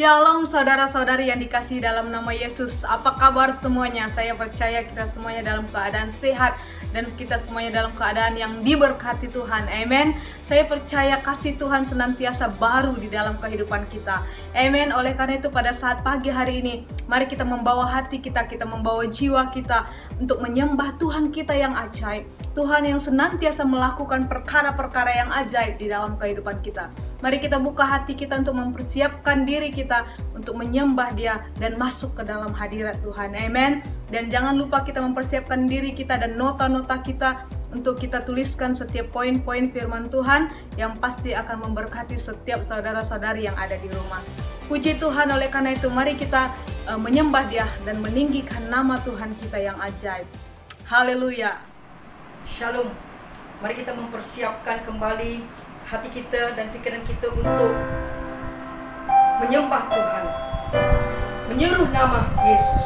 Shalom saudara-saudari yang dikasihi dalam nama Yesus. Apa kabar semuanya? Saya percaya kita semuanya dalam keadaan sehat dan kita semuanya dalam keadaan yang diberkati Tuhan. Amin. Saya percaya kasih Tuhan senantiasa baru di dalam kehidupan kita. Amin. Oleh karena itu pada saat pagi hari ini, mari kita membawa hati kita, kita membawa jiwa kita untuk menyembah Tuhan kita yang ajaib. Tuhan yang senantiasa melakukan perkara-perkara yang ajaib di dalam kehidupan kita. Mari kita buka hati kita untuk mempersiapkan diri kita untuk menyembah Dia dan masuk ke dalam hadirat Tuhan. Amin. Dan jangan lupa kita mempersiapkan diri kita dan nota-nota kita untuk kita tuliskan setiap poin-poin firman Tuhan yang pasti akan memberkati setiap saudara-saudari yang ada di rumah. Puji Tuhan, oleh karena itu mari kita menyembah Dia dan meninggikan nama Tuhan kita yang ajaib. Haleluya. Shalom. Mari kita mempersiapkan kembali hati kita dan pikiran kita untuk menyembah Tuhan, menyeru nama Yesus.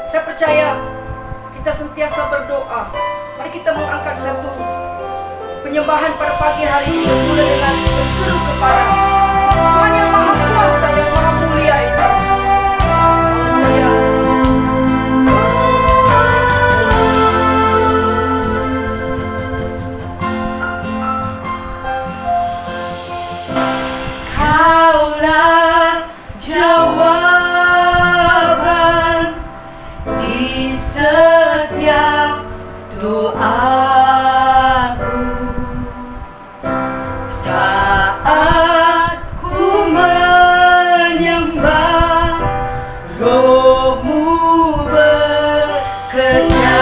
Saya percaya kita sentiasa berdoa. Mari kita mengangkat satu penyembahan pada pagi hari ini, mulai dengan berseru kepada Tuhan yang Maha Kuasa, yang Maha Mulia itu. Haleluya. Kaulah jawaban di setiap doaku saat ku menyembah, Roh-Mu bekerja.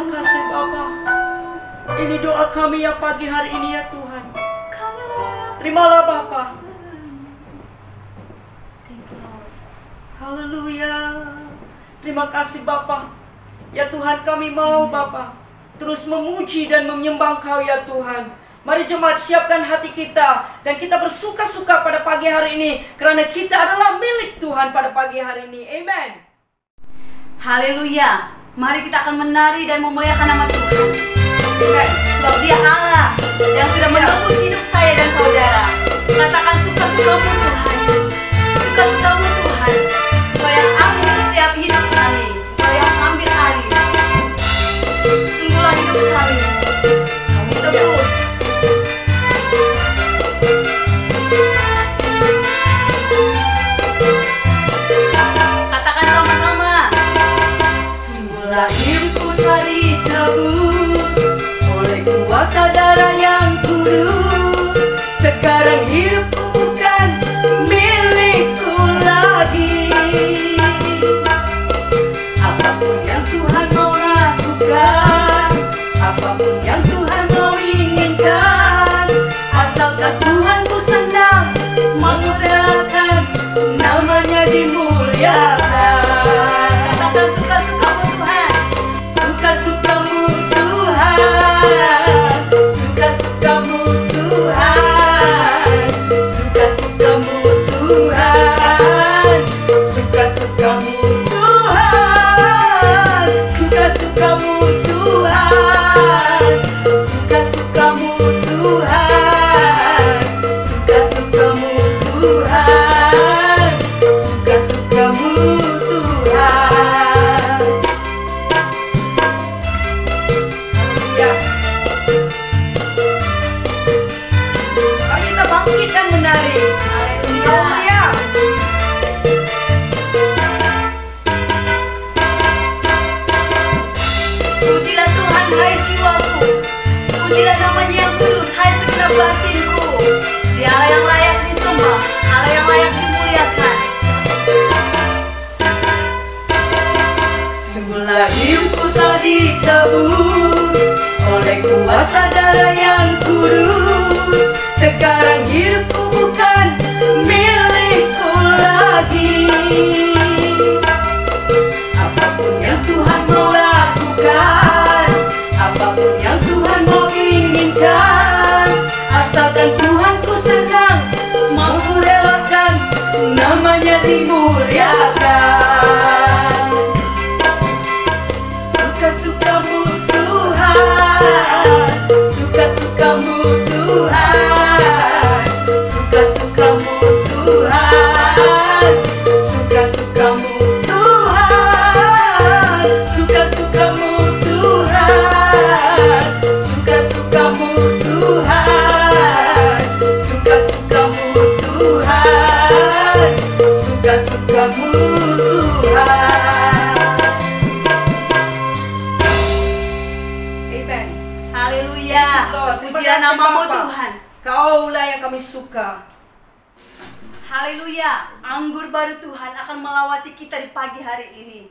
Terima kasih Bapa. Ini doa kami yang pagi hari ini ya Tuhan. Terimalah Bapa. Haleluya. Terima kasih Bapa. Ya Tuhan, kami mau Bapa terus memuji dan menyembah Engkau ya Tuhan. Mari jemaat siapkan hati kita dan kita bersuka-suka pada pagi hari ini karena kita adalah milik Tuhan pada pagi hari ini. Amen. Haleluya. Mari kita akan menari dan memuliakan nama Tuhan. Amen. Sebab Dia Allah yang sudah menebus hidup saya dan saudara. Katakan suka-sukamu Tuhan. Suka-sukamu Tuhan. Kau yang ambil setiap hidup kami. Kau yang ambil alih. Sungguhlah hidup kami. Kami tebus. Katakan sama-sama. Sungguhlah hidupku telah ditebus oleh kuasa darah yang kudus. Sekarang hidupku bukan milikku lagi. Apapun yang Tuhan mau lakukan, apapun yang Tuhan mau inginkan, asalkan Tuhan ku senang, semua ku relakan, namanya dimuliakan. Katakan suka-sukamu Tuhan. Suka-sukamu Tuhan. Suka-sukamu Tuhan. Suka-sukamu Tuhan. Suka-sukamu Tuhan. Suka-sukamu Tuhan. Suka-sukamu Tuhan. Suka-sukamu Tuhan. Suka-sukamu Tuhan. Ya. Mari kita bangkit dan menari. Haleluya. Pujilah Tuhan, hai jiwaku. Pujilah namanya yang kudus, hai segenap batinku. Dia Allah yang layak disembah, Allah yang layak dimuliakan. Sungguhlah hidupku telah ditebus oleh kuasa darah yang kudus. Sekarang hidupku bukan milikku lagi. Apapun yang Tuhan mau lakukan, apapun yang Tuhan mau inginkan, asalkan Tuhan ku senang, semua ku relakan, namanya dimuliakan. Suka-sukamu Tuhan. Suka-sukamu Tuhan. Suka-sukamu Tuhan. Suka-sukamu Tuhan. Suka-sukamu Tuhan. Suka-sukamu Tuhan. Suka-sukamu Tuhan. Suka-sukamu Tuhan. Amen. Haleluya. Lord, terima Pujilah kasih, namamu Bapa. Tuhan. Kaulah yang kami suka. Haleluya. Anggur baru Tuhan akan melawati kita di pagi hari ini.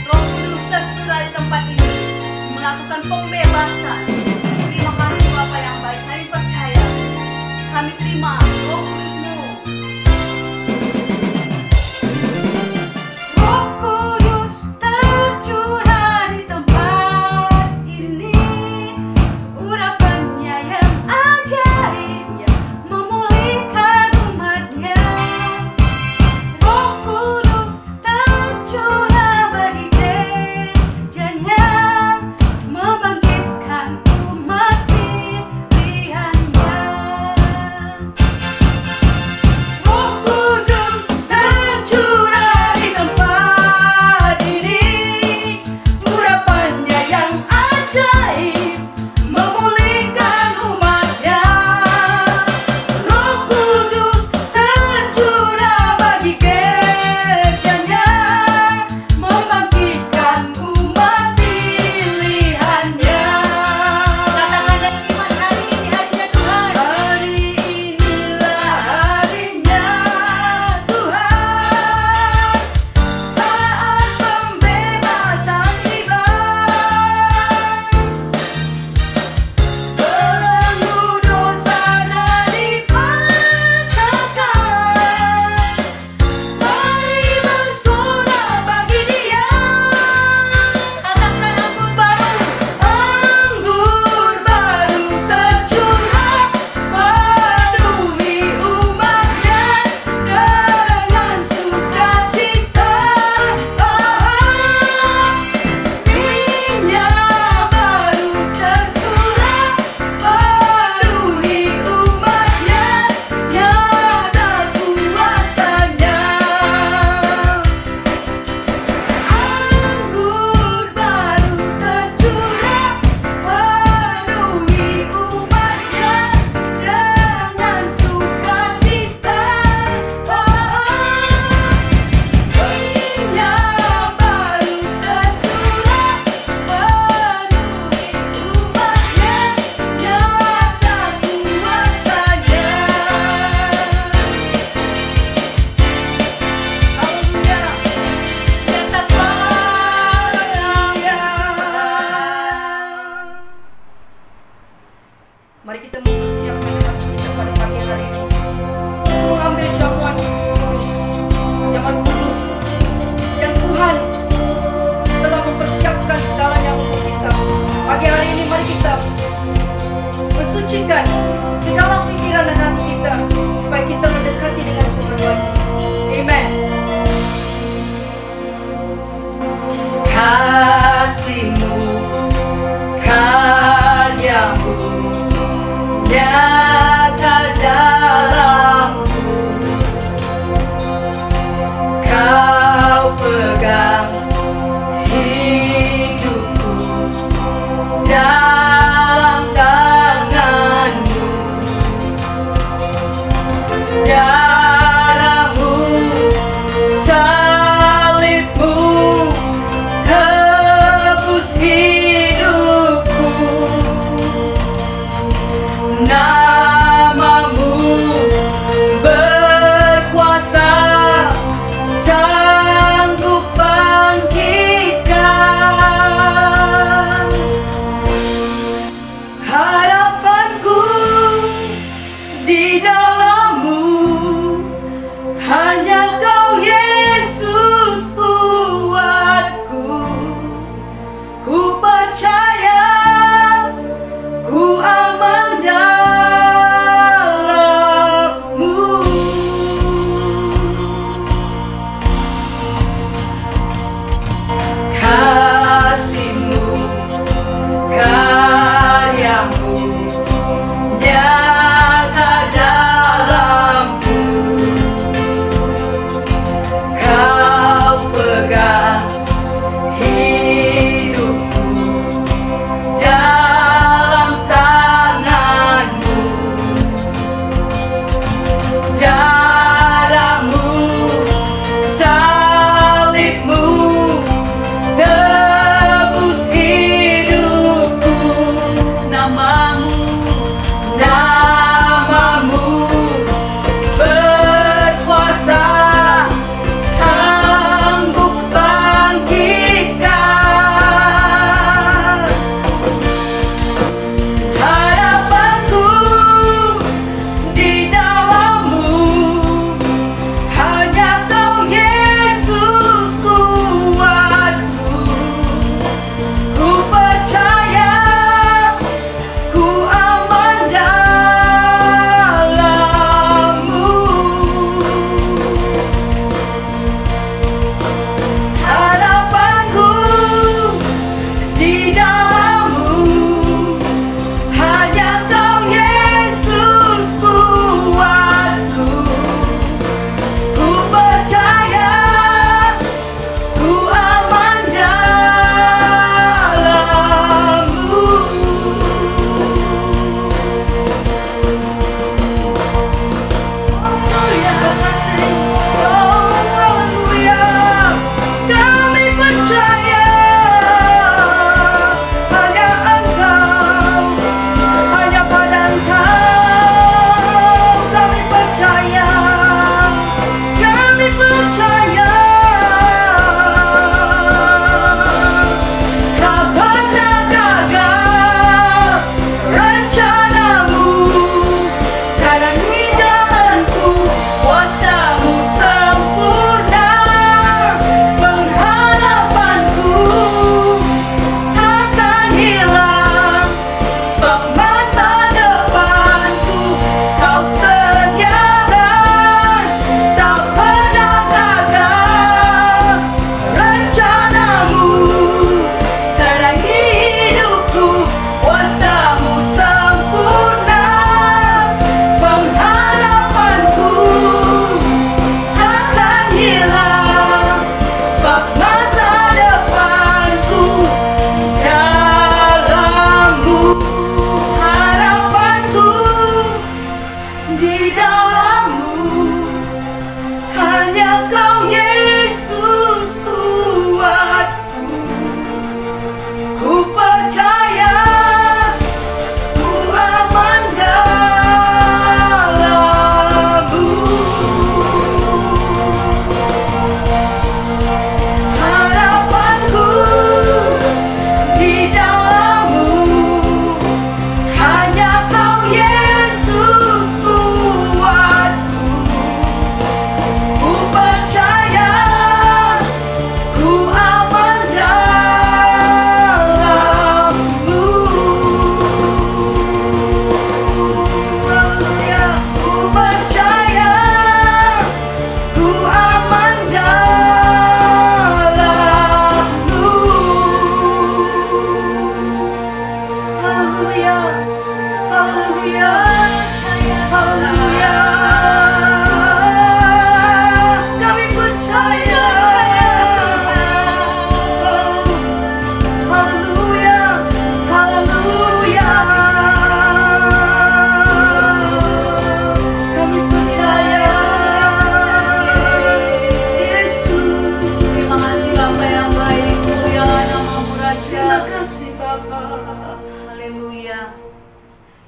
Roh Kudus tercurah di tempat ini, melakukan pembebasan. Terima kasih Bapa yang baik. Kami percaya. Kami terima Roh Kudus-Mu. Roh Kudus tercurah di tempat ini. Urapannya yang ajaib yang memulihkan umatnya. Roh Kudus tercurah bagi gerejanya, membangkitkan umat pilihannya.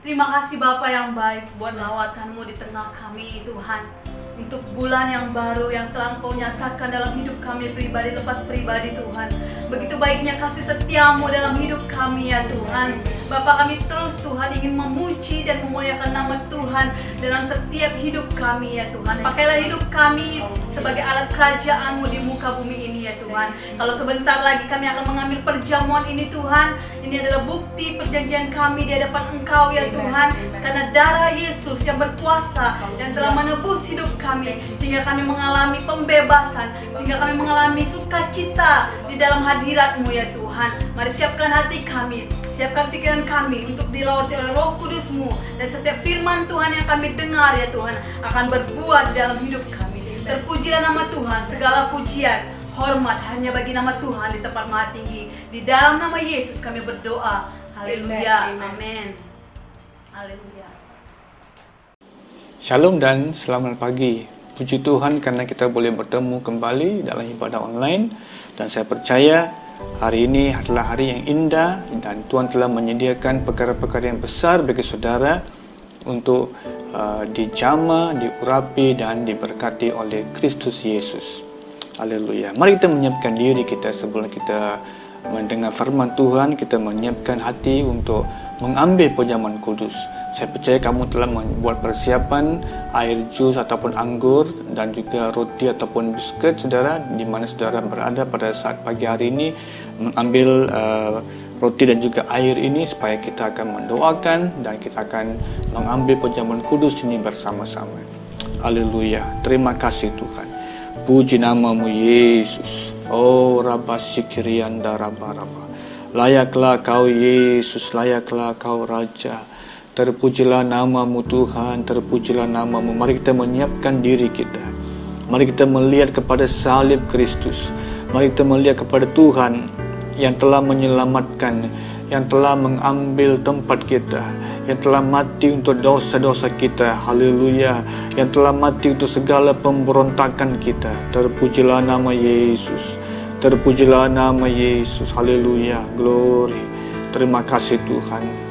Terima kasih Bapa yang baik buat lawatan-Mu di tengah kami Tuhan. Untuk bulan yang baru yang telah Engkau nyatakan dalam hidup kami pribadi lepas pribadi Tuhan. Begitu baiknya kasih setia-Mu dalam hidup kami ya Tuhan. Bapa, kami terus Tuhan ingin memuji dan memuliakan nama Tuhan dalam setiap hidup kami ya Tuhan. Pakailah hidup kami sebagai alat kerajaan-Mu di muka bumi ini ya Tuhan. Kalau sebentar lagi kami akan mengambil perjamuan ini Tuhan, ini adalah bukti perjanjian kami di hadapan Engkau ya Tuhan. Karena darah Yesus yang berkuasa yang telah menebus hidup kami, sehingga kami mengalami pembebasan, sehingga kami mengalami sukacita di dalam hadirat-Mu ya Tuhan. Mari siapkan hati kami, siapkan pikiran kami untuk dilawati oleh Roh Kudus-Mu, dan setiap firman Tuhan yang kami dengar ya Tuhan akan berbuah di dalam hidup kami. Terpujilah nama Tuhan, segala pujian, hormat hanya bagi nama Tuhan di tempat maha tinggi. Di dalam nama Yesus kami berdoa. Haleluya. Amin. Haleluya. Shalom dan selamat pagi. Puji Tuhan karena kita boleh bertemu kembali dalam ibadah online. Dan saya percaya hari ini adalah hari yang indah dan Tuhan telah menyediakan perkara-perkara yang besar bagi saudara untuk dijamah, diurapi dan diberkati oleh Kristus Yesus. Haleluya. Mari kita menyiapkan diri kita sebelum kita mendengar firman Tuhan. Kita menyiapkan hati untuk mengambil perjamuan kudus. Saya percaya kamu telah membuat persiapan air jus ataupun anggur dan juga roti ataupun biskuit saudara, di mana saudara berada pada saat pagi hari ini mengambil roti dan juga air ini supaya kita akan mendoakan dan kita akan mengambil perjamuan kudus ini bersama-sama. Haleluya. Terima kasih Tuhan. Puji nama-Mu Yesus. Oh Rabba Sikirianda Rabba Rabba. Layaklah Kau Yesus, layaklah Kau Raja. Terpujilah nama-Mu Tuhan, terpujilah nama-Mu. Mari kita menyiapkan diri kita. Mari kita melihat kepada salib Kristus. Mari kita melihat kepada Tuhan yang telah menyelamatkan, yang telah mengambil tempat kita, yang telah mati untuk dosa-dosa kita. Haleluya. Yang telah mati untuk segala pemberontakan kita. Terpujilah nama Yesus. Terpujilah nama Yesus. Haleluya. Glory. Terima kasih Tuhan.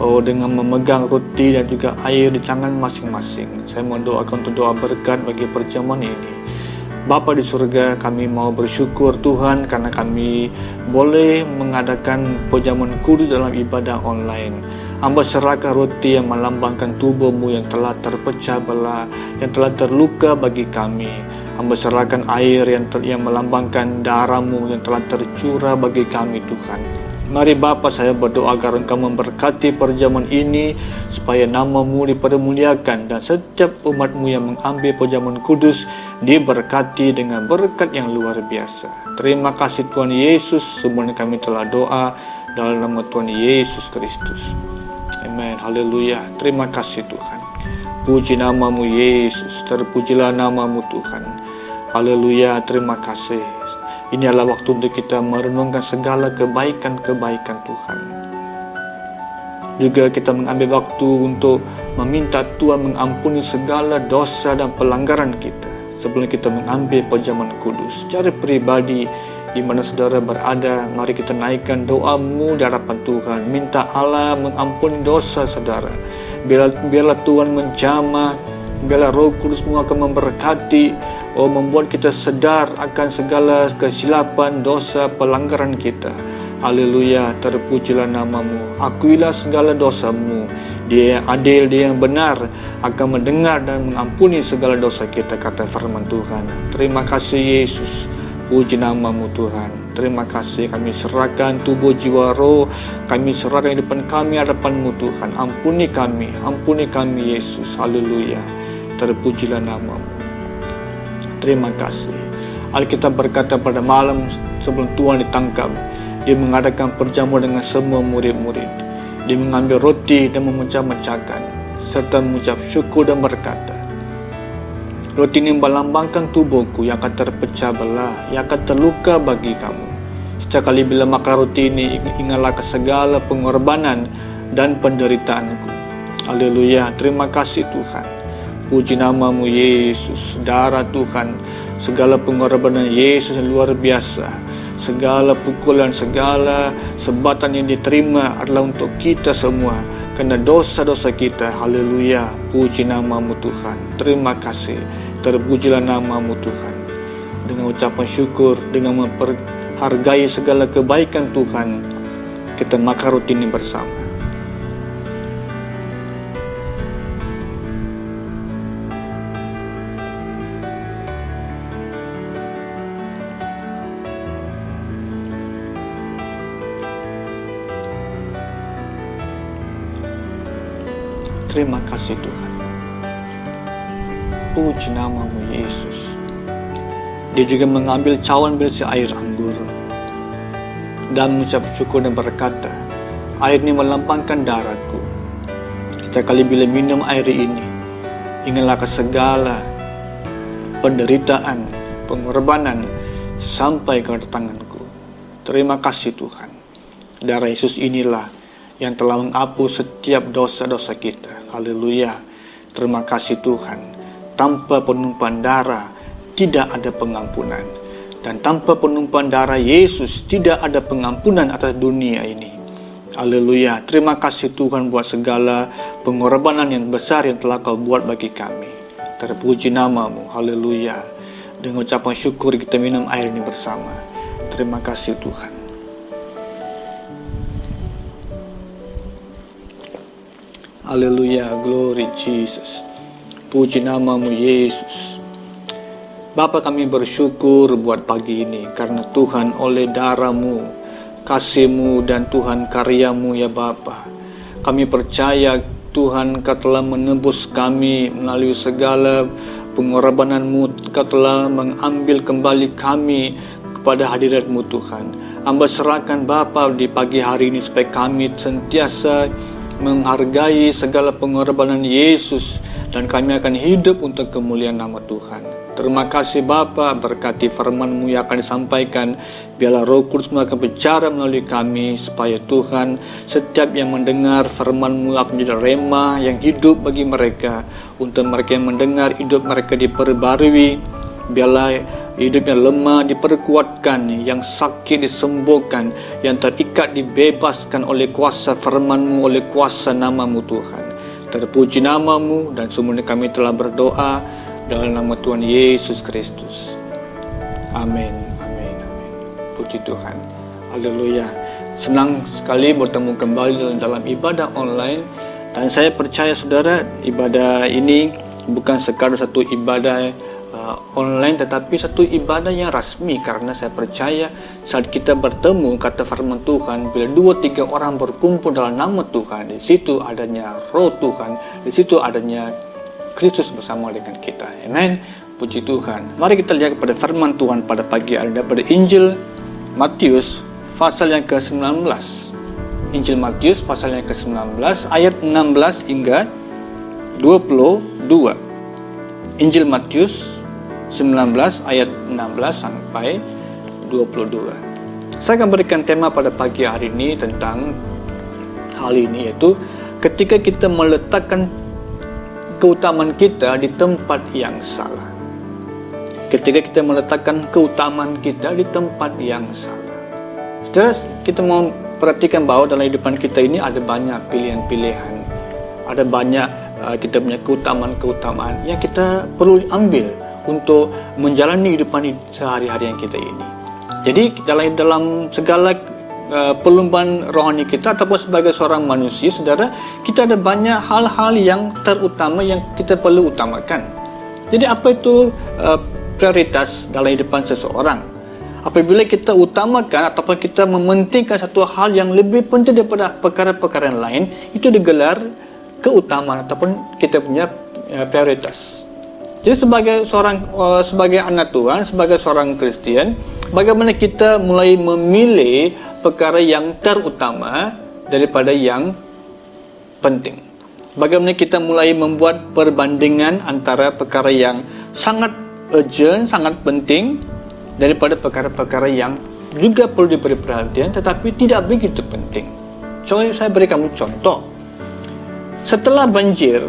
Oh, dengan memegang roti dan juga air di tangan masing-masing, saya mendoakan untuk doa berkat bagi perjamuan ini. Bapa di surga, kami mau bersyukur Tuhan karena kami boleh mengadakan perjamuan kudus dalam ibadah online. Hamba serahkan roti yang melambangkan tubuh-Mu yang telah terpecah belah, yang telah terluka bagi kami. Hamba serahkan air yang melambangkan darah-Mu yang telah tercurah bagi kami Tuhan. Mari Bapa, saya berdoa agar Engkau memberkati perjamuan ini supaya nama-Mu dipermuliakan dan setiap umat-Mu yang mengambil perjamuan kudus diberkati dengan berkat yang luar biasa. Terima kasih Tuhan Yesus, semuanya kami telah doa dalam nama Tuhan Yesus Kristus. Amin. Haleluya. Terima kasih Tuhan. Puji nama-Mu Yesus, terpujilah nama-Mu Tuhan. Haleluya. Terima kasih. Ini adalah waktu untuk kita merenungkan segala kebaikan-kebaikan Tuhan. Juga kita mengambil waktu untuk meminta Tuhan mengampuni segala dosa dan pelanggaran kita sebelum kita mengambil perjamuan kudus. Secara pribadi, di mana saudara berada, mari kita naikkan doa-Mu di hadapan Tuhan. Minta Allah mengampuni dosa saudara. Biarlah Tuhan menjamah, biarlah Roh Kudus-Mu akan memberkati. Membuat kita sadar akan segala kesilapan, dosa, pelanggaran kita. Haleluya, terpujilah nama-Mu. Akuilah segala dosa-Mu. Dia yang adil, Dia yang benar, akan mendengar dan mengampuni segala dosa kita, kata firman Tuhan. Terima kasih Yesus. Puji nama-Mu Tuhan. Terima kasih, kami serahkan tubuh, jiwa, roh. Kami serahkan hidupan kami hadapan-Mu Tuhan. Ampuni kami Yesus. Haleluya. Terpujilah nama-Mu. Terima kasih. Alkitab berkata pada malam sebelum Tuhan ditangkap, Dia mengadakan perjamuan dengan semua murid-murid. Dia mengambil roti dan memecah-mecahkan, serta mengucap syukur dan berkata, roti ini melambangkan tubuhku yang akan terpecah belah, yang akan terluka bagi kamu. Setiap kali bila makan roti ini, ingatlah segala pengorbanan dan penderitaanku. Haleluya. Terima kasih Tuhan. Puji nama-Mu Yesus. Darah Tuhan, segala pengorbanan Yesus yang luar biasa, segala pukulan, segala sebatan yang diterima adalah untuk kita semua. karena dosa-dosa kita. Haleluya, puji nama-Mu Tuhan. Terima kasih, terpujilah nama-Mu Tuhan. Dengan ucapan syukur, dengan memperhargai segala kebaikan Tuhan, kita makan roti ini bersama. Terima kasih Tuhan. Puji nama-Mu Yesus. Dia juga mengambil cawan berisi air anggur dan mengucap syukur dan berkata, air ini melambangkan darahku. Setiap kali bila minum air ini, ingatlah ke segala penderitaan, pengorbanan sampai kedatanganku. Terima kasih Tuhan. Darah Yesus inilah yang telah menghapus setiap dosa-dosa kita. Haleluya. Terima kasih Tuhan. Tanpa penumpahan darah tidak ada pengampunan. Dan tanpa penumpahan darah Yesus tidak ada pengampunan atas dunia ini. Haleluya. Terima kasih Tuhan buat segala pengorbanan yang besar yang telah Kau buat bagi kami. Terpuji nama-Mu. Haleluya. Dengan ucapan syukur kita minum air ini bersama. Terima kasih Tuhan. Haleluya, glory Jesus. Puji nama-Mu Yesus. Bapa, kami bersyukur buat pagi ini karena Tuhan oleh darah-Mu, kasih-Mu dan Tuhan karya-Mu ya Bapa. Kami percaya Tuhan Kau telah menebus kami melalui segala pengorbanan-Mu. Kau telah mengambil kembali kami kepada hadirat-Mu Tuhan. Hamba serahkan Bapa di pagi hari ini supaya kami sentiasa menghargai segala pengorbanan Yesus dan kami akan hidup untuk kemuliaan nama Tuhan. Terima kasih Bapa, berkati firman-Mu yang akan disampaikan. Biarlah Roh Kudus akan bicara melalui kami supaya Tuhan setiap yang mendengar firman-Mu akan menjadi rema yang hidup bagi mereka. Untuk mereka yang mendengar, hidup mereka diperbarui. Biarlah hidup yang lemah diperkuatkan, yang sakit disembuhkan, yang terikat dibebaskan oleh kuasa firman-Mu, oleh kuasa nama-Mu Tuhan. Terpuji nama-Mu dan semuanya kami telah berdoa dalam nama Tuhan Yesus Kristus. Amin, amin, amin. Puji Tuhan. Haleluya. Senang sekali bertemu kembali dalam ibadah online. Dan saya percaya saudara, ibadah ini bukan sekadar satu ibadah online, tetapi satu ibadah yang rasmi, karena saya percaya saat kita bertemu, kata firman Tuhan, bila 2-3 orang berkumpul dalam nama Tuhan, di situ adanya Roh Tuhan, di situ adanya Kristus bersama dengan kita. Amin. Puji Tuhan. Mari kita lihat kepada firman Tuhan pada pagi hari ini pada Injil Matius pasal yang ke-19. Injil Matius pasal yang ke-19 ayat 16 hingga 22. Injil Matius 19 ayat 16 sampai 22. Saya akan berikan tema pada pagi hari ini tentang hal ini, yaitu ketika kita meletakkan keutamaan kita di tempat yang salah. Ketika kita meletakkan keutamaan kita di tempat yang salah. Saudara, kita mau perhatikan bahwa dalam kehidupan kita ini ada banyak pilihan-pilihan. Ada banyak kita punya keutamaan-keutamaan yang kita perlu ambil untuk menjalani kehidupan sehari-hari yang kita ini. Jadi dalam segala perlombaan rohani kita ataupun sebagai seorang manusia, saudara, kita ada banyak hal-hal yang terutama yang kita perlu utamakan. Jadi apa itu prioritas dalam kehidupan seseorang? Apabila kita utamakan ataupun kita mementingkan satu hal yang lebih penting daripada perkara-perkara yang lain, itu digelar keutamaan ataupun kita punya prioritas. Jadi sebagai anak Tuhan, sebagai seorang Kristen, bagaimana kita mulai memilih perkara yang terutama daripada yang penting? Bagaimana kita mulai membuat perbandingan antara perkara yang sangat urgent, sangat penting daripada perkara-perkara yang juga perlu diberi perhatian tetapi tidak begitu penting. Saya beri kamu contoh. Setelah banjir,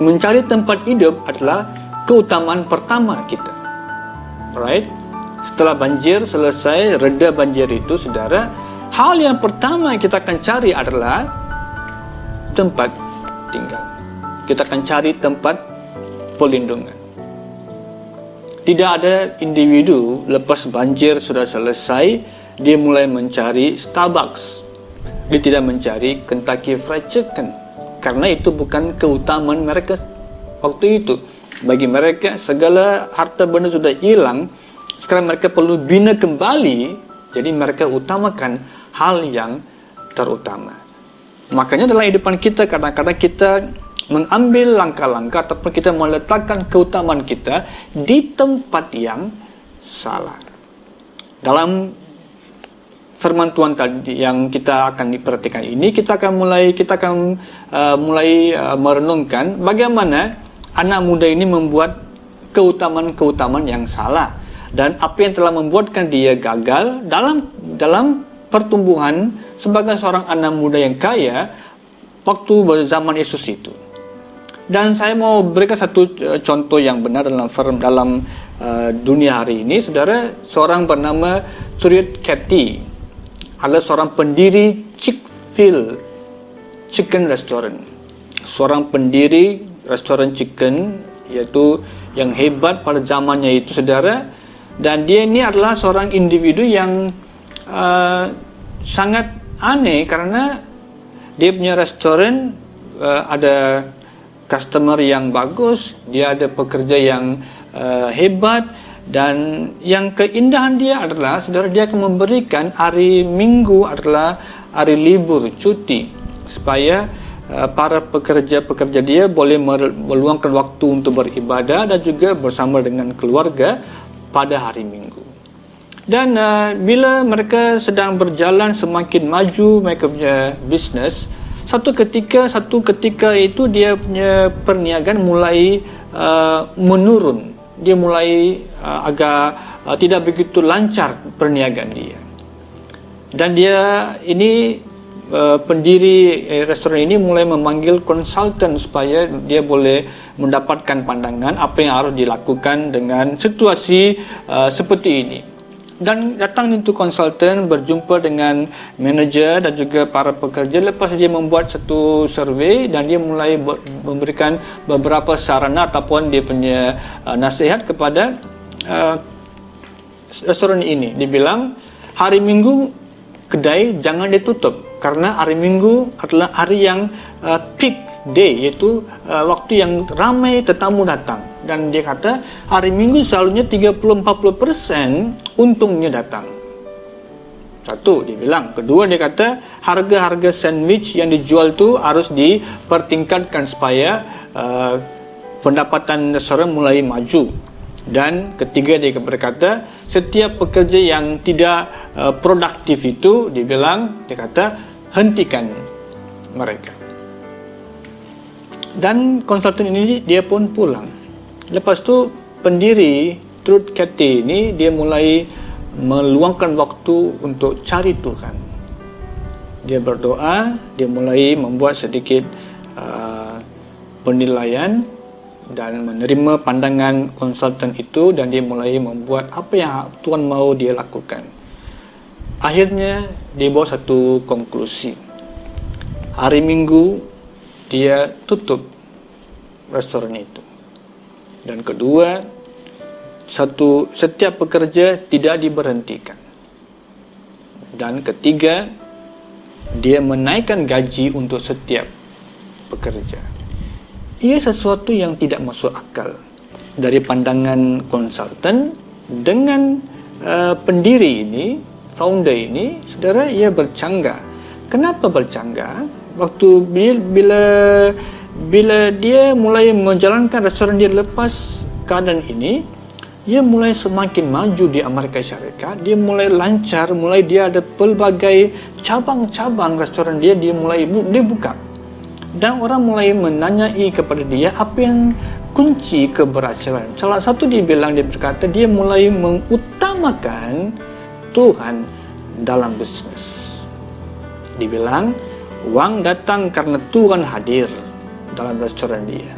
mencari tempat hidup adalah keutamaan pertama kita. Right? Setelah banjir selesai, reda banjir itu, saudara, hal yang pertama yang kita akan cari adalah tempat tinggal. Kita akan cari tempat perlindungan. Tidak ada individu lepas banjir sudah selesai, dia mulai mencari Starbucks. Dia tidak mencari Kentucky Fried Chicken, karena itu bukan keutamaan mereka waktu itu. Bagi mereka segala harta benda sudah hilang, sekarang mereka perlu bina kembali. Jadi mereka utamakan hal yang terutama. Makanya dalam kehidupan kita kadang-kadang kita mengambil langkah-langkah ataupun kita meletakkan keutamaan kita di tempat yang salah. Dalam firman Tuhan tadi yang kita akan diperhatikan ini, kita akan mulai merenungkan bagaimana anak muda ini membuat keutamaan-keutamaan yang salah, dan apa yang telah membuatkan dia gagal dalam pertumbuhan sebagai seorang anak muda yang kaya waktu zaman Yesus itu. Dan saya mau berikan satu contoh yang benar dalam dunia hari ini. Saudara, seorang bernama Surya Cathy adalah seorang pendiri Chick-fil Chicken Restaurant, seorang pendiri restoran chicken yaitu yang hebat pada zamannya itu, saudara. Dan dia ini adalah seorang individu yang sangat aneh, karena dia punya restoran ada customer yang bagus, dia ada pekerja yang hebat, dan yang keindahan dia adalah, saudara, dia akan memberikan hari Minggu adalah hari libur, cuti, supaya para pekerja-pekerja dia boleh meluangkan waktu untuk beribadah dan juga bersama dengan keluarga pada hari Minggu. Dan bila mereka sedang berjalan semakin maju mereka punya bisnes, satu ketika itu dia punya perniagaan mulai menurun. Dia mulai agak tidak begitu lancar perniagaan dia. Dan dia ini pendiri restoran ini mulai memanggil konsultan supaya dia boleh mendapatkan pandangan apa yang harus dilakukan dengan situasi seperti ini. Dan datang itu konsultan berjumpa dengan manajer dan juga para pekerja. Lepas dia membuat satu survei dan dia mulai memberikan beberapa sarana ataupun dia punya nasihat kepada restoran ini. Dia bilang hari Minggu kedai jangan ditutup, karena hari Minggu adalah hari yang peak day, yaitu waktu yang ramai tetamu datang. Dan dia kata hari Minggu selalunya 30-40% untungnya datang. Satu, dia bilang. Kedua, dia kata harga-harga sandwich yang dijual tu harus dipertingkatkan supaya pendapatan restoran mulai maju. Dan ketiga, dia berkata setiap pekerja yang tidak produktif itu, dia bilang, dia kata hentikan mereka. Dan konsultan ini dia pun pulang. Lepas tu pendiri Truth Cathy ini dia mulai meluangkan waktu untuk cari Tuhan. Dia berdoa, dia mulai membuat sedikit penilaian dan menerima pandangan konsultan itu, dan dia mulai membuat apa yang Tuhan mau dia lakukan. Akhirnya dia bawa satu konklusi. Hari Minggu dia tutup restoran itu. Dan kedua, setiap pekerja tidak diberhentikan. Dan ketiga, dia menaikkan gaji untuk setiap pekerja. Ia sesuatu yang tidak masuk akal dari pandangan konsultan. Dengan pendiri ini, founder ini, saudara, ia bercanggah. Kenapa bercanggah? Waktu bila dia mulai menjalankan restoran dia lepas keadaan ini, dia mulai semakin maju di Amerika Syarikat. Dia mulai lancar, dia ada pelbagai cabang-cabang restoran dia mulai buka. Dan orang mulai menanyai kepada dia apa yang kunci keberhasilan. Salah satu dia berkata dia mulai mengutamakan Tuhan dalam bisnis. Dia bilang uang datang karena Tuhan hadir dalam restoran dia,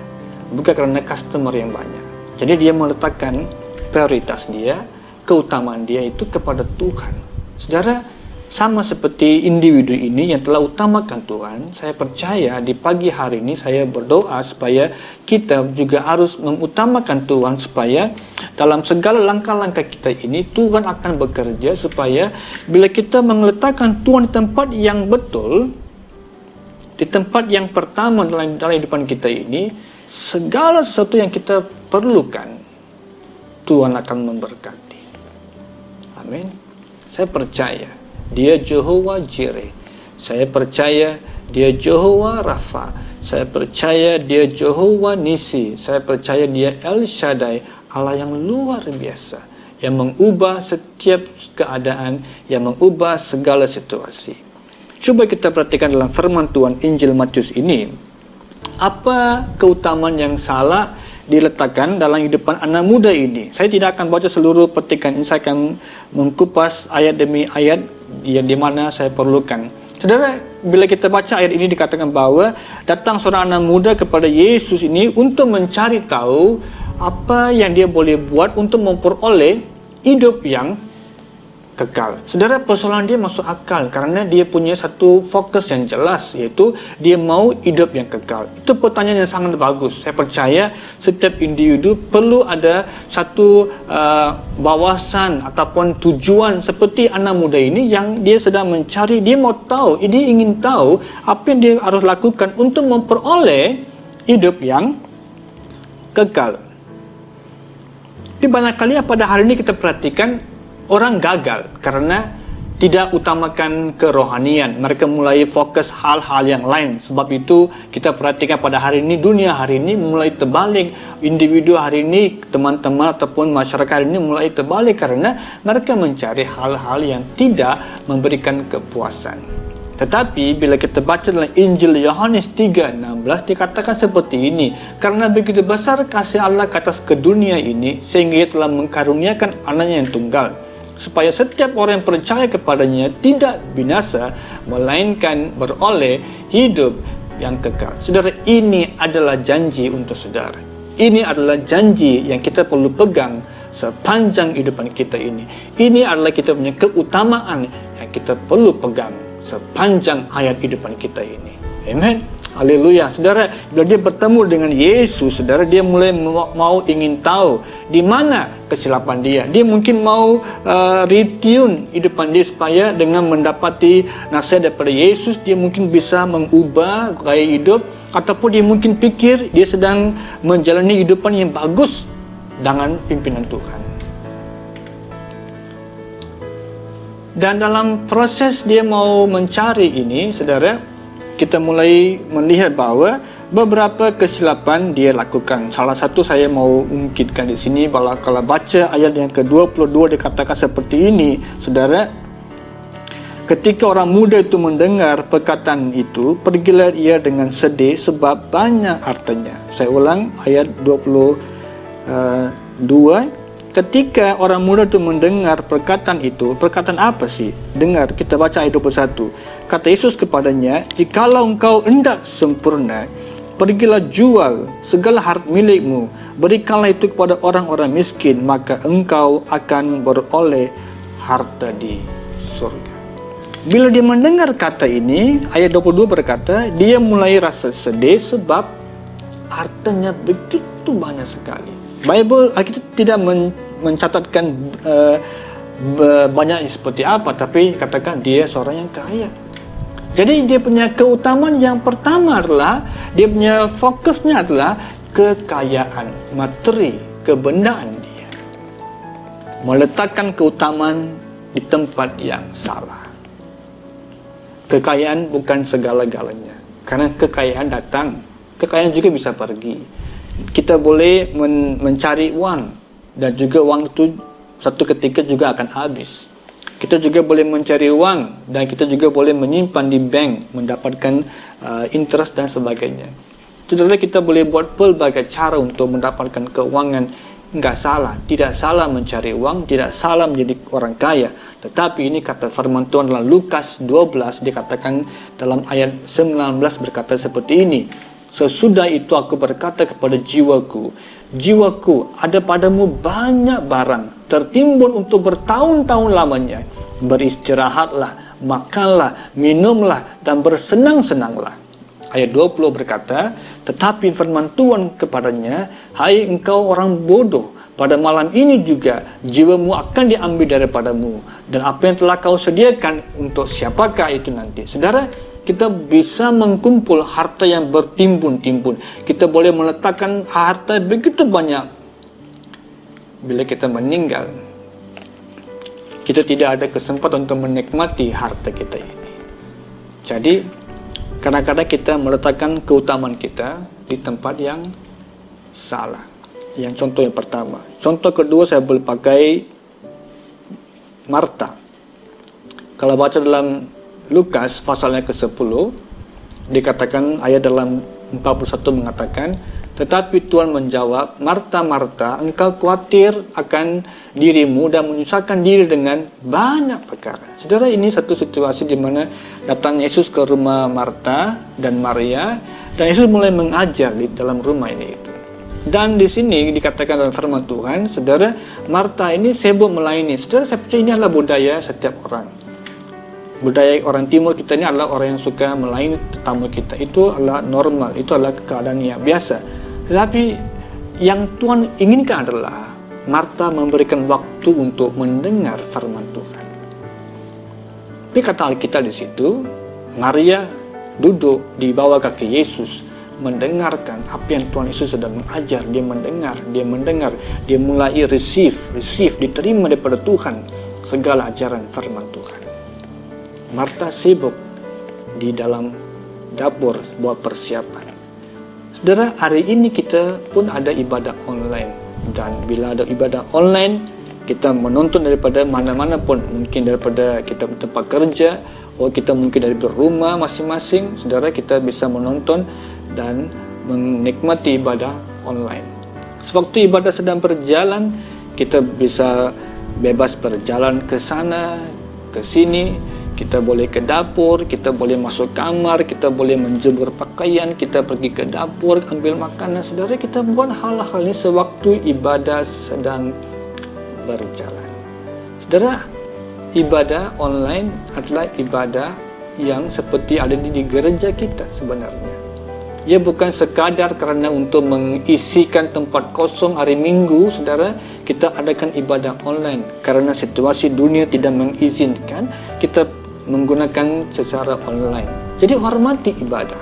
bukan karena customer yang banyak. Jadi dia meletakkan prioritas dia, keutamaan dia itu kepada Tuhan. Saudara, sama seperti individu ini yang telah utamakan Tuhan, saya percaya di pagi hari ini saya berdoa supaya kita juga harus mengutamakan Tuhan, supaya dalam segala langkah-langkah kita ini Tuhan akan bekerja, supaya bila kita meletakkan Tuhan di tempat yang betul, di tempat yang pertama dalam kehidupan kita ini, segala sesuatu yang kita perlukan Tuhan akan memberkati. Amin. Saya percaya Dia Jehovah Jireh. Saya percaya Dia Jehovah Rafa. Saya percaya Dia Jehovah Nisi. Saya percaya Dia El Shaddai, Allah yang luar biasa, yang mengubah setiap keadaan, yang mengubah segala situasi. Coba kita perhatikan dalam firman Tuhan Injil Matius ini, apa keutamaan yang salah diletakkan dalam hidupan anak muda ini. Saya tidak akan baca seluruh petikan ini, saya akan mengkupas ayat demi ayat yang di mana saya perlukan. Saudara, bila kita baca ayat ini dikatakan bahwa datang seorang anak muda kepada Yesus ini untuk mencari tahu apa yang dia boleh buat untuk memperoleh hidup yang kekal. Saudara, persoalan dia masuk akal karena dia punya satu fokus yang jelas, yaitu dia mau hidup yang kekal. Itu pertanyaan yang sangat bagus. Saya percaya setiap individu perlu ada satu wawasan ataupun tujuan seperti anak muda ini yang dia sedang mencari. Dia mau tahu, dia ingin tahu apa yang dia harus lakukan untuk memperoleh hidup yang kekal. Di banyak kali pada hari ini kita perhatikan orang gagal karena tidak utamakan kerohanian. Mereka mulai fokus hal-hal yang lain. Sebab itu kita perhatikan pada hari ini, dunia hari ini mulai terbalik. Individu hari ini, teman-teman ataupun masyarakat hari ini mulai terbalik karena mereka mencari hal-hal yang tidak memberikan kepuasan. Tetapi bila kita baca dalam Injil Yohanes 3:16 dikatakan seperti ini, karena begitu besar kasih Allah ke atas ke dunia ini sehingga Ia telah mengkaruniakan anaknya yang tunggal, supaya setiap orang yang percaya kepadanya tidak binasa, melainkan beroleh hidup yang kekal. Saudara, ini adalah janji untuk saudara. Ini adalah janji yang kita perlu pegang sepanjang kehidupan kita ini. Ini adalah kita punya keutamaan yang kita perlu pegang sepanjang hayat kehidupan kita ini. Amen. Haleluya. Saudara, bila dia bertemu dengan Yesus, saudara, dia mulai mau ingin tahu di mana kesilapan dia. Dia mungkin mau retune hidupan dia supaya dengan mendapati nasihat daripada Yesus, dia mungkin bisa mengubah gaya hidup, ataupun dia mungkin fikir dia sedang menjalani hidupan yang bagus dengan pimpinan Tuhan. Dan dalam proses dia mau mencari ini, saudara, kita mulai melihat bahawa beberapa kesilapan dia lakukan. Salah satu saya mau ungkitkan di sini, bahwa kalau baca ayat yang ke-22 dikatakan seperti ini, saudara. Ketika orang muda itu mendengar perkataan itu, pergilah ia dengan sedih sebab banyak hartanya. Saya ulang ayat 22. Ketika orang muda itu mendengar perkataan itu, perkataan apa sih? Dengar, kita baca ayat 21. Kata Yesus kepadanya, jikalau engkau hendak sempurna, pergilah jual segala harta milikmu, berikanlah itu kepada orang-orang miskin, maka engkau akan beroleh harta di surga. Bila dia mendengar kata ini, ayat 22 berkata, dia mulai rasa sedih sebab hartanya begitu banyak sekali. Bible kita tidak mencatatkan banyak seperti apa, tapi katakan dia seorang yang kaya. Jadi dia punya keutamaan yang pertama adalah dia punya fokusnya adalah kekayaan, materi, kebendaan dia. Meletakkan keutamaan di tempat yang salah. Kekayaan bukan segala-galanya, karena kekayaan datang, kekayaan juga bisa pergi. Kita boleh mencari uang, dan juga uang itu satu ketika juga akan habis. Kita juga boleh mencari uang, dan kita juga boleh menyimpan di bank, mendapatkan interest dan sebagainya. Saudara, kita boleh buat pelbagai cara untuk mendapatkan keuangan. Enggak salah, tidak salah mencari uang, tidak salah menjadi orang kaya. Tetapi ini kata firman Tuhan dalam Lukas 12 dikatakan dalam ayat 19 berkata seperti ini. Sesudah itu aku berkata kepada jiwaku, jiwaku, ada padamu banyak barang tertimbun untuk bertahun-tahun lamanya. Beristirahatlah, makanlah, minumlah, dan bersenang-senanglah. Ayat 20 berkata, tetapi firman Tuhan kepadanya, hai engkau orang bodoh, pada malam ini juga jiwamu akan diambil daripadamu, dan apa yang telah kau sediakan untuk siapakah itu nanti? Saudara, kita bisa mengkumpul harta yang bertimbun-timbun. Kita boleh meletakkan harta begitu banyak. Bila kita meninggal, kita tidak ada kesempatan untuk menikmati harta kita ini. Jadi, kadang-kadang kita meletakkan keutamaan kita di tempat yang salah. Yang contoh yang pertama. Contoh kedua, saya boleh pakai Marta. Kalau baca dalam Lukas pasalnya ke-10, dikatakan ayat dalam 41 mengatakan, tetapi Tuhan menjawab, Marta, Marta, engkau khawatir akan dirimu dan menyusahkan diri dengan banyak perkara. Saudara, ini satu situasi di mana datang Yesus ke rumah Marta dan Maria, dan Yesus mulai mengajar di dalam rumah ini itu. Dan di sini dikatakan dalam firman Tuhan, saudara, Marta ini sibuk melayani. Saudara, saya percaya ini adalah budaya setiap orang. Budaya orang timur kita ini adalah orang yang suka melayani tetamu kita. Itu adalah normal, itu adalah keadaan yang biasa. Tetapi yang Tuhan inginkan adalah Marta memberikan waktu untuk mendengar firman Tuhan. Tapi kata Alkitab di situ, Maria duduk di bawah kaki Yesus, mendengarkan apa yang Tuhan Yesus sedang mengajar. Dia mendengar, dia mulai receive, diterima daripada Tuhan segala ajaran firman Tuhan. Marta sibuk di dalam dapur buat persiapan. Saudara, hari ini kita pun ada ibadah online, dan bila ada ibadah online, kita menonton daripada mana-mana pun, mungkin daripada kita tempat kerja, atau kita mungkin dari rumah masing-masing. Saudara, kita bisa menonton dan menikmati ibadah online. Sewaktu ibadah sedang berjalan, kita bisa bebas berjalan ke sana, ke sini. Kita boleh ke dapur, kita boleh masuk kamar, kita boleh menjemur pakaian, kita pergi ke dapur, ambil makanan. Saudara, kita buat hal-hal ini sewaktu ibadah sedang berjalan. Saudara, ibadah online adalah ibadah yang seperti ada di gereja kita sebenarnya. Ia bukan sekadar kerana untuk mengisikan tempat kosong hari Minggu, saudara, kita adakan ibadah online. Karena situasi dunia tidak mengizinkan, kita menggunakan secara online. Jadi hormati ibadah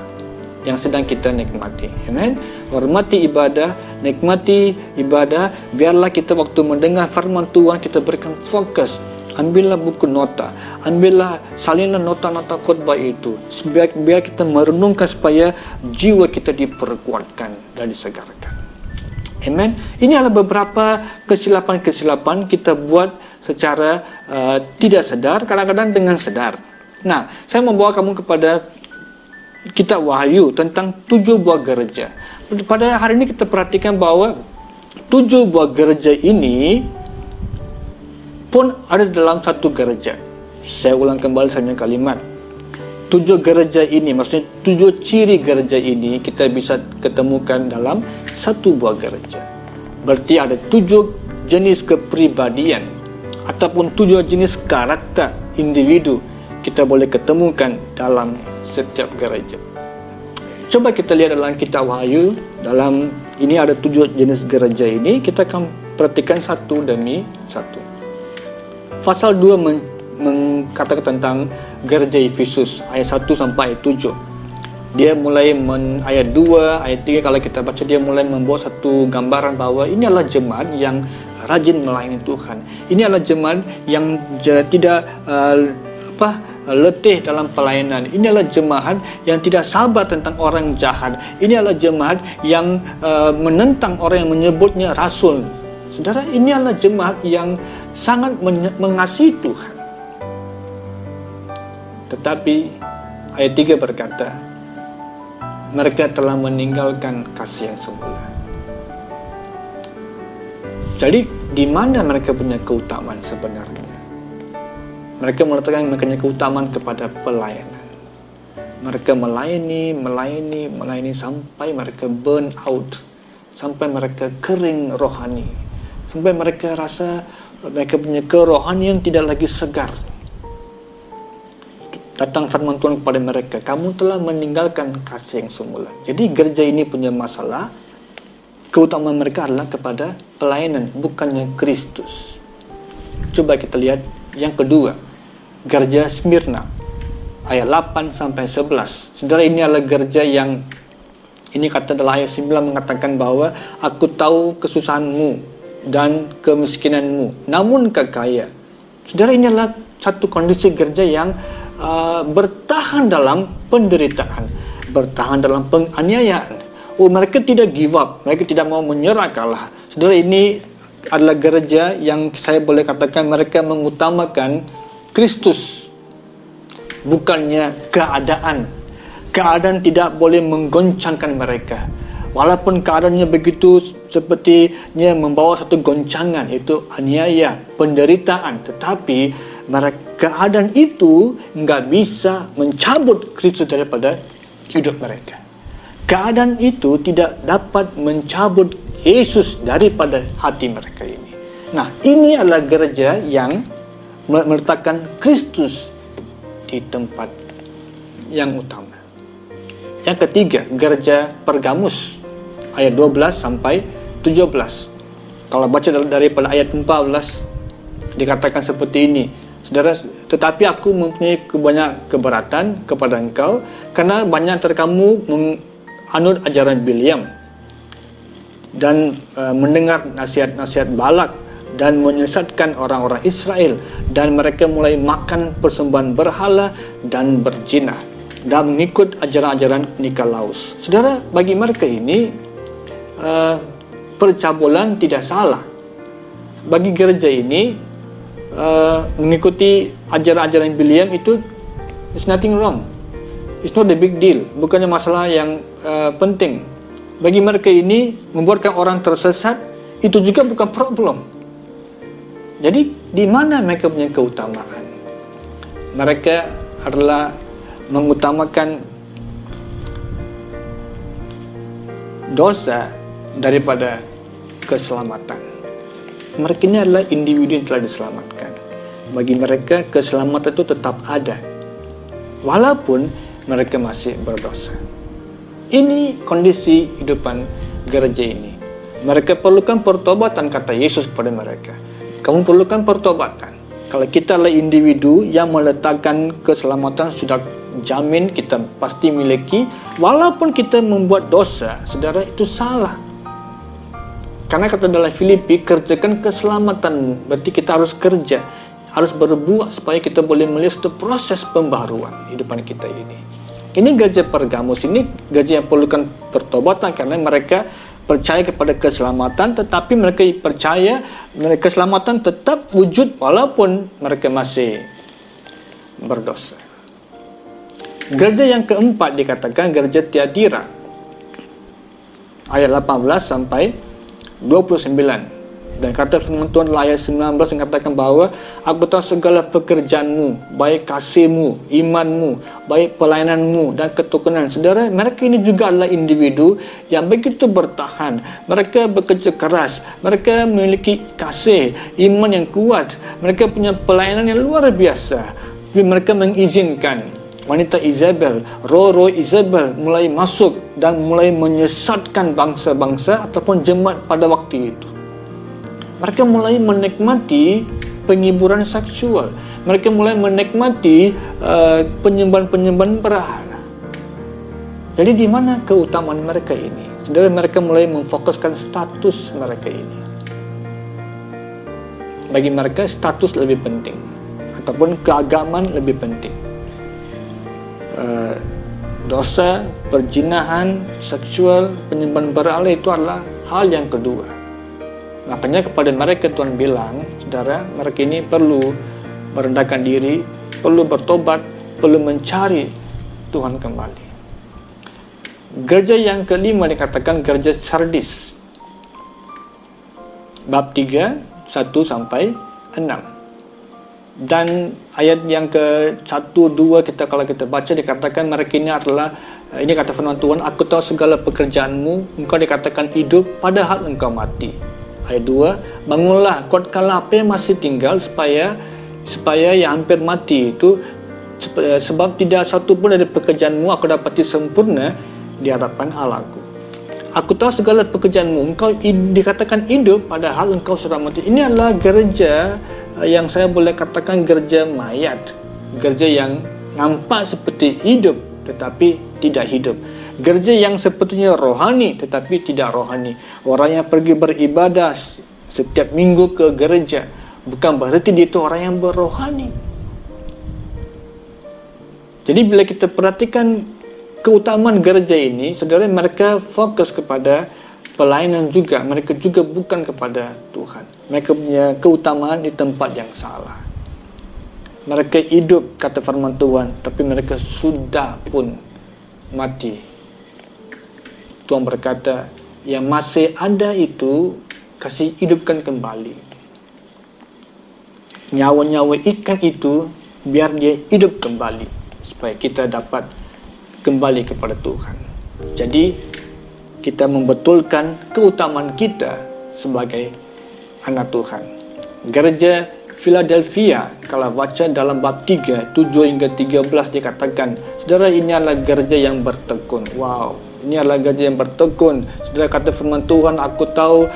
yang sedang kita nikmati. Amen. Hormati ibadah, nikmati ibadah. Biarlah kita waktu mendengar firman Tuhan, kita berikan fokus. Ambillah buku nota, ambillah salinlah nota-nota khotbah itu, biar kita merenungkan supaya jiwa kita diperkuatkan dan disegarkan. Amen. Ini adalah beberapa kesilapan-kesilapan kita buat secara tidak sadar, kadang-kadang dengan sadar. Nah, saya membawa kamu kepada kitab Wahyu tentang 7 buah gereja. Pada hari ini kita perhatikan bahwa 7 buah gereja ini pun ada dalam satu gereja. Saya ulang kembali saja kalimat. 7 gereja ini, maksudnya 7 ciri gereja ini kita bisa ketemukan dalam satu buah gereja. Berarti ada 7 jenis kepribadian ataupun 7 jenis karakter individu kita boleh ketemukan dalam setiap gereja. Coba kita lihat dalam kitab Wahyu, dalam ini ada 7 jenis gereja ini, kita akan perhatikan satu demi satu. Pasal 2 mengatakan tentang gereja Efesus ayat 1 sampai ayat 7. Dia mulai ayat 2, ayat 3 kalau kita baca, dia mulai membawa satu gambaran bahwa ini adalah jemaat yang rajin melayani Tuhan. Ini adalah jemaat yang tidak letih dalam pelayanan. Ini adalah jemaat yang tidak sabar tentang orang jahat. Ini adalah jemaat yang menentang orang yang menyebutnya rasul. Saudara, ini adalah jemaat yang sangat mengasihi Tuhan. Tetapi ayat 3 berkata, mereka telah meninggalkan kasih yang semula. Jadi, di mana mereka punya keutamaan sebenarnya? Mereka meletakkan mereka punya keutamaan kepada pelayanan. Mereka melayani sampai mereka burn out, sampai mereka kering rohani, sampai mereka rasa mereka punya kerohanian tidak lagi segar. datang firman Tuhan kepada mereka, kamu telah meninggalkan kasih yang semula. Jadi gereja ini punya masalah. Keutamaan mereka adalah kepada pelayanan, bukannya Kristus. Coba kita lihat yang kedua, gereja Smyrna ayat 8 sampai 11. Saudara, ini adalah gereja yang ini kata dalam ayat 9 mengatakan bahwa aku tahu kesusahanmu dan kemiskinanmu, namun kau kaya. Saudara, ini adalah satu kondisi gereja yang bertahan dalam penderitaan, bertahan dalam penganiayaan. Mereka tidak give up, mereka tidak mau menyerah kalah. Saudara, ini adalah gereja yang saya boleh katakan mereka mengutamakan Kristus, bukannya keadaan. Keadaan tidak boleh menggoncangkan mereka. Walaupun keadaannya begitu sepertinya membawa satu goncangan, itu aniaya, penderitaan, tetapi keadaan itu nggak bisa mencabut Kristus daripada hidup mereka. Keadaan itu tidak dapat mencabut Yesus daripada hati mereka ini. Nah, ini adalah gereja yang meletakkan Kristus di tempat yang utama. Yang ketiga, gereja Pergamus ayat 12 sampai 17. Kalau baca daripada ayat 14 dikatakan seperti ini. Saudara, tetapi aku mempunyai banyak keberatan kepada engkau, karena banyak antara kamu menganut ajaran Bileam dan mendengar nasihat-nasihat Balak dan menyesatkan orang-orang Israel, dan mereka mulai makan persembahan berhala dan berzina dan mengikut ajaran-ajaran Nikolaus. Saudara, bagi mereka ini percabulan tidak salah. Bagi gereja ini mengikuti ajaran-ajaran Bileam itu is nothing wrong. It's not a big deal. Bukannya masalah yang penting. Bagi mereka ini membuatkan orang tersesat itu juga bukan problem. Jadi di mana mereka punya keutamaan? Mereka adalah mengutamakan dosa daripada keselamatan. Mereka ini adalah individu yang telah diselamatkan. Bagi mereka keselamatan itu tetap ada, walaupun mereka masih berdosa. Ini kondisi hidupan gereja ini. Mereka perlukan pertobatan, kata Yesus kepada mereka. Kamu perlukan pertobatan. Kalau kita adalah individu yang meletakkan keselamatan sudah jamin, kita pasti miliki. Walaupun kita membuat dosa, saudara, itu salah. Karena kata dalam Filipi, kerjakan keselamatan. Berarti kita harus kerja, harus berbuat supaya kita boleh melihat satu proses pembaharuan hidupan kita ini. Ini gereja Pergamus ini gereja yang perlukan pertobatan karena mereka percaya kepada keselamatan, tetapi mereka percaya keselamatan tetap wujud walaupun mereka masih berdosa. Gereja yang keempat dikatakan gereja Tiatira ayat 18 sampai 29. Dan kata firman Tuhan dalam ayat 19 mengatakan bahwa aku tahu segala pekerjaanmu, baik kasihmu, imanmu, baik pelayananmu dan ketekunan. Saudara, mereka ini juga adalah individu yang begitu bertahan. Mereka bekerja keras, mereka memiliki kasih, iman yang kuat, mereka punya pelayanan yang luar biasa. Tapi mereka mengizinkan wanita Isabel, roh-roh Isabel mulai masuk dan mulai menyesatkan bangsa-bangsa ataupun jemaat pada waktu itu. Mereka mulai menikmati penghiburan seksual. Mereka mulai menikmati penyembahan-penyembahan berhala. Jadi di mana keutamaan mereka ini? Saudara, mereka mulai memfokuskan status mereka ini. Bagi mereka status lebih penting, ataupun keagamaan lebih penting. Dosa, perzinahan, seksual, penyembahan berhala itu adalah hal yang kedua. Makanya kepada mereka Tuhan bilang, saudara, mereka ini perlu merendahkan diri, perlu bertobat, perlu mencari Tuhan kembali. Gereja yang kelima dikatakan gereja Sardis. Bab 3, 1 sampai 6. Dan ayat yang ke-1, 2 kalau kita baca dikatakan mereka ini adalah, ini kata firman Tuhan, aku tahu segala pekerjaanmu, engkau dikatakan hidup padahal engkau mati. Ayat 2, bangunlah, kuatkanlah apa yang masih tinggal supaya yang hampir mati itu sebab tidak satu pun dari pekerjaanmu aku dapati sempurna di hadapan Allahku. Aku tahu segala pekerjaanmu, engkau dikatakan hidup padahal engkau sudah mati. Ini adalah gereja yang saya boleh katakan gereja mayat, gereja yang nampak seperti hidup tetapi tidak hidup, gereja yang sepertinya rohani tetapi tidak rohani. Orang yang pergi beribadah setiap minggu ke gereja bukan berarti dia itu orang yang berrohani. Jadi bila kita perhatikan keutamaan gereja ini, saudara, mereka fokus kepada pelayanan juga. Mereka juga bukan kepada Tuhan. Mereka punya keutamaan di tempat yang salah. Mereka hidup, kata firman Tuhan, tapi mereka sudah pun mati. Tuhan berkata, yang masih ada itu kasih hidupkan kembali. Nyawa-nyawa ikan itu biar dia hidup kembali, supaya kita dapat kembali kepada Tuhan. Jadi kita membetulkan keutamaan kita sebagai anak Tuhan. Gereja Philadelphia, kalau baca dalam bab 3, 7 hingga 13 dikatakan, saudara, ini adalah gereja yang bertekun. Wow, ini adalah gereja yang bertekun. Saudara, kata firman Tuhan, aku tahu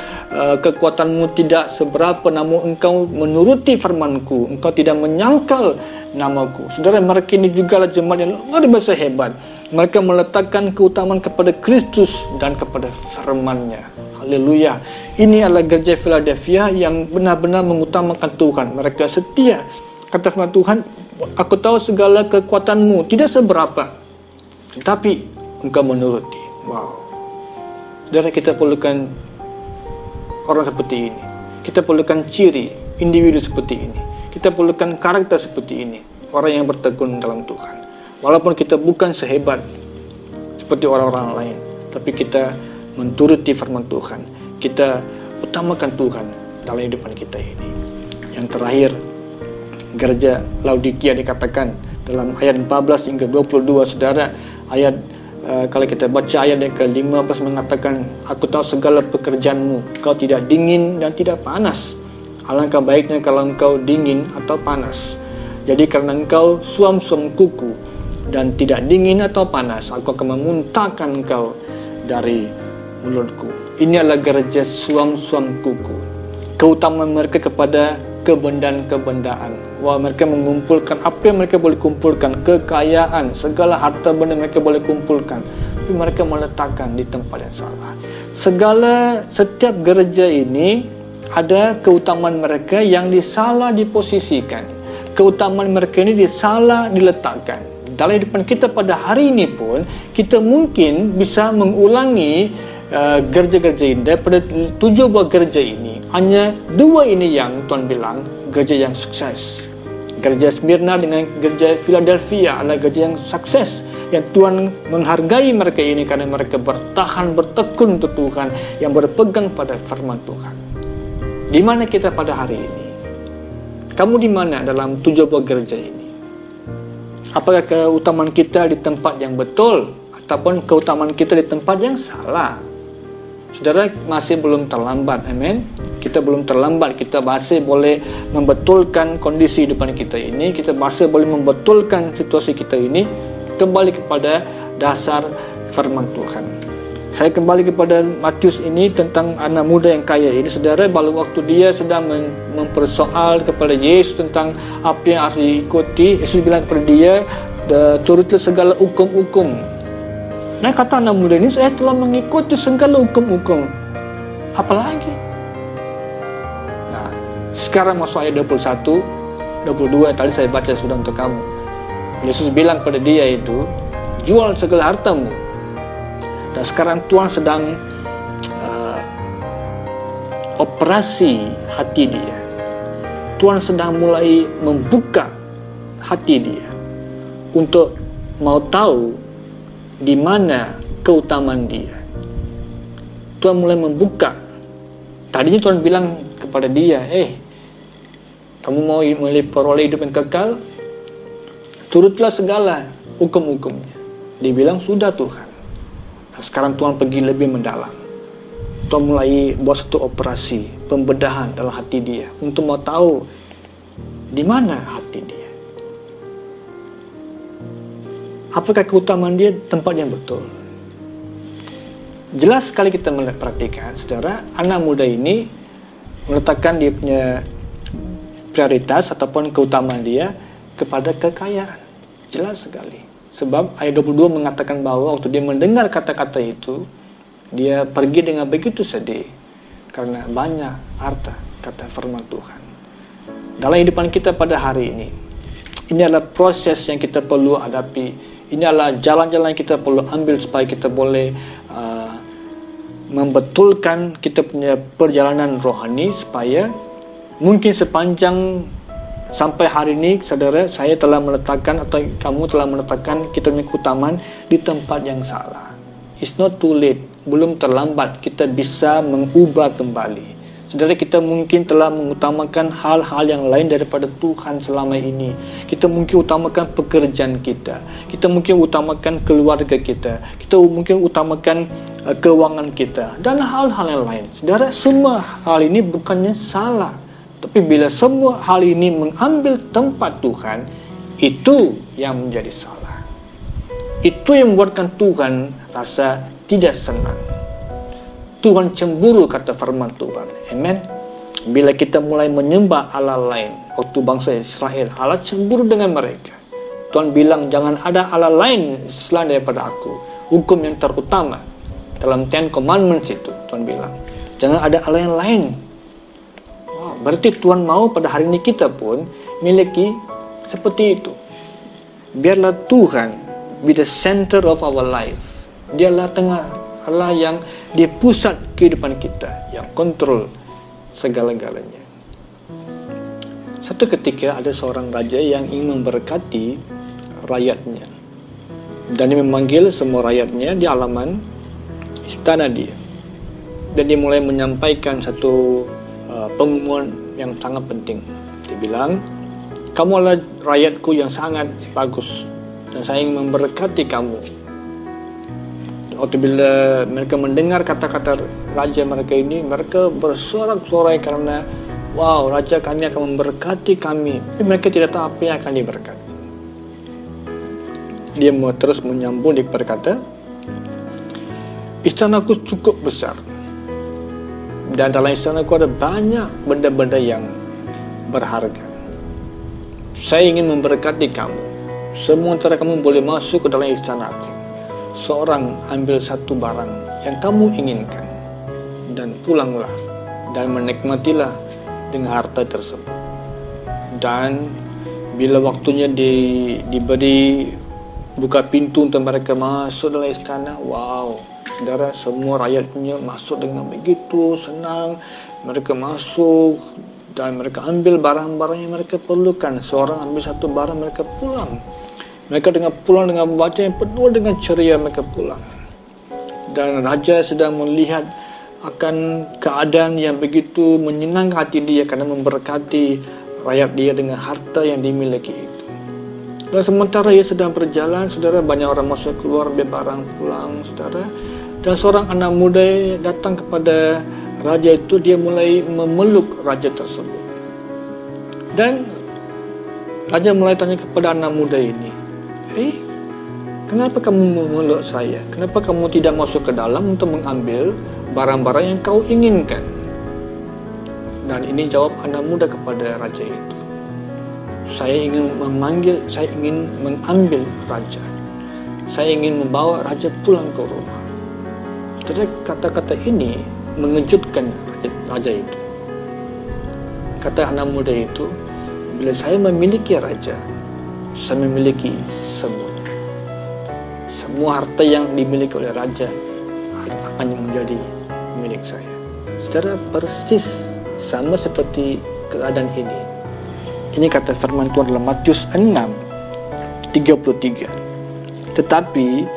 kekuatanmu tidak seberapa, namun engkau menuruti firmanku, engkau tidak menyangkal namaku. Saudara, mereka ini juga adalah jemaat yang luar biasa hebat. Mereka meletakkan keutamaan kepada Kristus dan kepada firman-Nya. Haleluya. Ini adalah gereja Philadelphia yang benar-benar mengutamakan Tuhan. Mereka setia. Kata firman Tuhan, aku tahu segala kekuatanmu tidak seberapa, tetapi engkau menuruti. Wow. Saudara, kita perlukan orang seperti ini. Kita perlukan ciri individu seperti ini. Kita perlukan karakter seperti ini. Orang yang bertekun dalam Tuhan. Walaupun kita bukan sehebat seperti orang-orang lain, tapi kita menturuti firman Tuhan. Kita utamakan Tuhan dalam kehidupan kita ini. Yang terakhir, gereja Laodikia dikatakan dalam ayat 14 hingga 22, saudara, ayat kalau kita baca ayat yang ke-15 mengatakan, aku tahu segala pekerjaanmu, kau tidak dingin dan tidak panas. Alangkah baiknya kalau engkau dingin atau panas. Jadi karena engkau suam-suam kuku dan tidak dingin atau panas, aku akan memuntahkan engkau dari mulutku. Ini adalah gereja suam-suam kuku. Keutamaan mereka kepada kebendaan-kebendaan. Wah, mereka mengumpulkan apa yang mereka boleh kumpulkan, kekayaan, segala harta benda mereka boleh kumpulkan, tapi mereka meletakkan di tempat yang salah. Setiap gereja ini ada keutamaan mereka yang disalah diposisikan. Keutamaan mereka ini disalah diletakkan. Dalam kehidupan kita pada hari ini pun, kita mungkin bisa mengulangi gereja-gereja ini. Daripada 7 buah gereja ini, hanya 2 ini yang Tuhan bilang gereja yang sukses. Gereja Smyrna dengan gereja Philadelphia adalah gereja yang sukses, yang Tuhan menghargai mereka ini karena mereka bertahan, bertekun untuk Tuhan, yang berpegang pada firman Tuhan. Di mana kita pada hari ini? Kamu di mana dalam 7 buah gereja ini? Apakah keutamaan kita di tempat yang betul ataupun keutamaan kita di tempat yang salah? Saudara, masih belum terlambat, amin. Kita belum terlambat, kita masih boleh membetulkan kondisi depan kita ini, kita masih boleh membetulkan situasi kita ini, kembali kepada dasar firman Tuhan. Saya kembali kepada Matius ini tentang anak muda yang kaya ini, saudara. Baru waktu dia sedang mempersoal kepada Yesus tentang apa yang harus diikuti, Yesus bilang kepada dia, turutlah segala hukum-hukum. Nah, kata anak muda ini, saya telah mengikuti segala hukum-hukum, apalagi? Nah, sekarang masuk ayat 21, 22 tadi saya baca sudah untuk kamu. Yesus bilang kepada dia itu, jual segala hartamu. Dan sekarang Tuhan sedang operasi hati dia. Tuhan sedang mulai membuka hati dia untuk mau tahu di mana keutamaan dia. Tuhan mulai membuka. Tadinya Tuhan bilang kepada dia, kamu mau peroleh hidup yang kekal? Turutlah segala hukum-hukumnya. Dia bilang, sudah Tuhan. Nah, sekarang Tuhan pergi lebih mendalam. Tuhan mulai buat satu operasi pembedahan dalam hati dia untuk mau tahu di mana hati dia. Apakah keutamaan dia tempat yang betul? Jelas sekali kita perhatikan, saudara, anak muda ini meletakkan dia punya prioritas ataupun keutamaan dia kepada kekayaan. Jelas sekali. Sebab ayat 22 mengatakan bahwa waktu dia mendengar kata-kata itu, dia pergi dengan begitu sedih karena banyak harta, kata firman Tuhan. Dalam kehidupan kita pada hari ini adalah proses yang kita perlu hadapi. Ini adalah jalan-jalan yang kita perlu ambil supaya kita boleh membetulkan kita punya perjalanan rohani, supaya mungkin sepanjang sampai hari ini, saudara, saya telah meletakkan atau kamu telah meletakkan kita punya keutamaan di tempat yang salah. It's not too late. Belum terlambat kita bisa mengubah kembali. Saudara, kita mungkin telah mengutamakan hal-hal yang lain daripada Tuhan selama ini. Kita mungkin utamakan pekerjaan kita. Kita mungkin utamakan keluarga kita. Kita mungkin utamakan keuangan kita. Dan hal-hal yang lain. Saudara, semua hal ini bukannya salah. Tapi bila semua hal ini mengambil tempat Tuhan, itu yang menjadi salah. Itu yang membuatkan Tuhan rasa tidak senang. Tuhan cemburu, kata firman Tuhan. Amen. Bila kita mulai menyembah Allah lain, waktu bangsa Israel, Allah cemburu dengan mereka. Tuhan bilang, jangan ada Allah lain selain daripada aku. Hukum yang terutama dalam 10 Commandments itu, Tuhan bilang, jangan ada Allah yang lain. Wow, berarti Tuhan mau pada hari ini kita pun miliki seperti itu. Biarlah Tuhan be the center of our life. Dialah tengah, Allah yang di pusat kehidupan kita, yang kontrol segala-galanya. Satu ketika ada seorang raja yang ingin memberkati rakyatnya, dan dia memanggil semua rakyatnya di halaman istana dia, dan dia mulai menyampaikan satu pengumuman yang sangat penting. Dia bilang, kamu adalah rakyatku yang sangat bagus, dan saya ingin memberkati kamu. Waktu bila mereka mendengar kata-kata raja mereka ini, mereka bersorak-sorai karena, wow, raja kami akan memberkati kami. Tapi mereka tidak tahu apa yang akan diberkati. Dia mau terus menyambung, dia berkata, istanaku cukup besar, dan dalam istanaku ada banyak benda-benda yang berharga. Saya ingin memberkati kamu. Sementara kamu boleh masuk ke dalam istanaku, seorang ambil satu barang yang kamu inginkan dan pulanglah dan menikmatilah dengan harta tersebut. Dan bila waktunya diberi buka pintu untuk mereka masuk dalam istana, wow, saudara, semua rakyatnya masuk dengan begitu senang. Mereka masuk dan mereka ambil barang-barang yang mereka perlukan. Seorang ambil satu barang, mereka pulang. Mereka pulang dengan wajah yang penuh dengan ceria, mereka pulang. Dan raja sedang melihat akan keadaan yang begitu menyenangkan hati dia karena memberkati rakyat dia dengan harta yang dimiliki itu. Dan sementara ia sedang berjalan, saudara, banyak orang masuk keluar, ambil barang, pulang, saudara. Dan seorang anak muda datang kepada raja itu, dia mulai memeluk raja tersebut. Dan raja mulai tanya kepada anak muda ini, kenapa kamu memeluk saya? Kenapa kamu tidak masuk ke dalam untuk mengambil barang-barang yang kau inginkan? Dan ini jawab anak muda kepada raja itu, saya ingin mengambil raja. Saya ingin membawa raja pulang ke rumah. Jadi kata-kata ini mengejutkan raja itu. Kata anak muda itu, bila saya memiliki raja, saya memiliki semua harta yang dimiliki oleh raja akan menjadi milik saya. Saudara, persis sama seperti keadaan ini. Ini kata firman Tuhan dalam Matius 6:33. Tetapi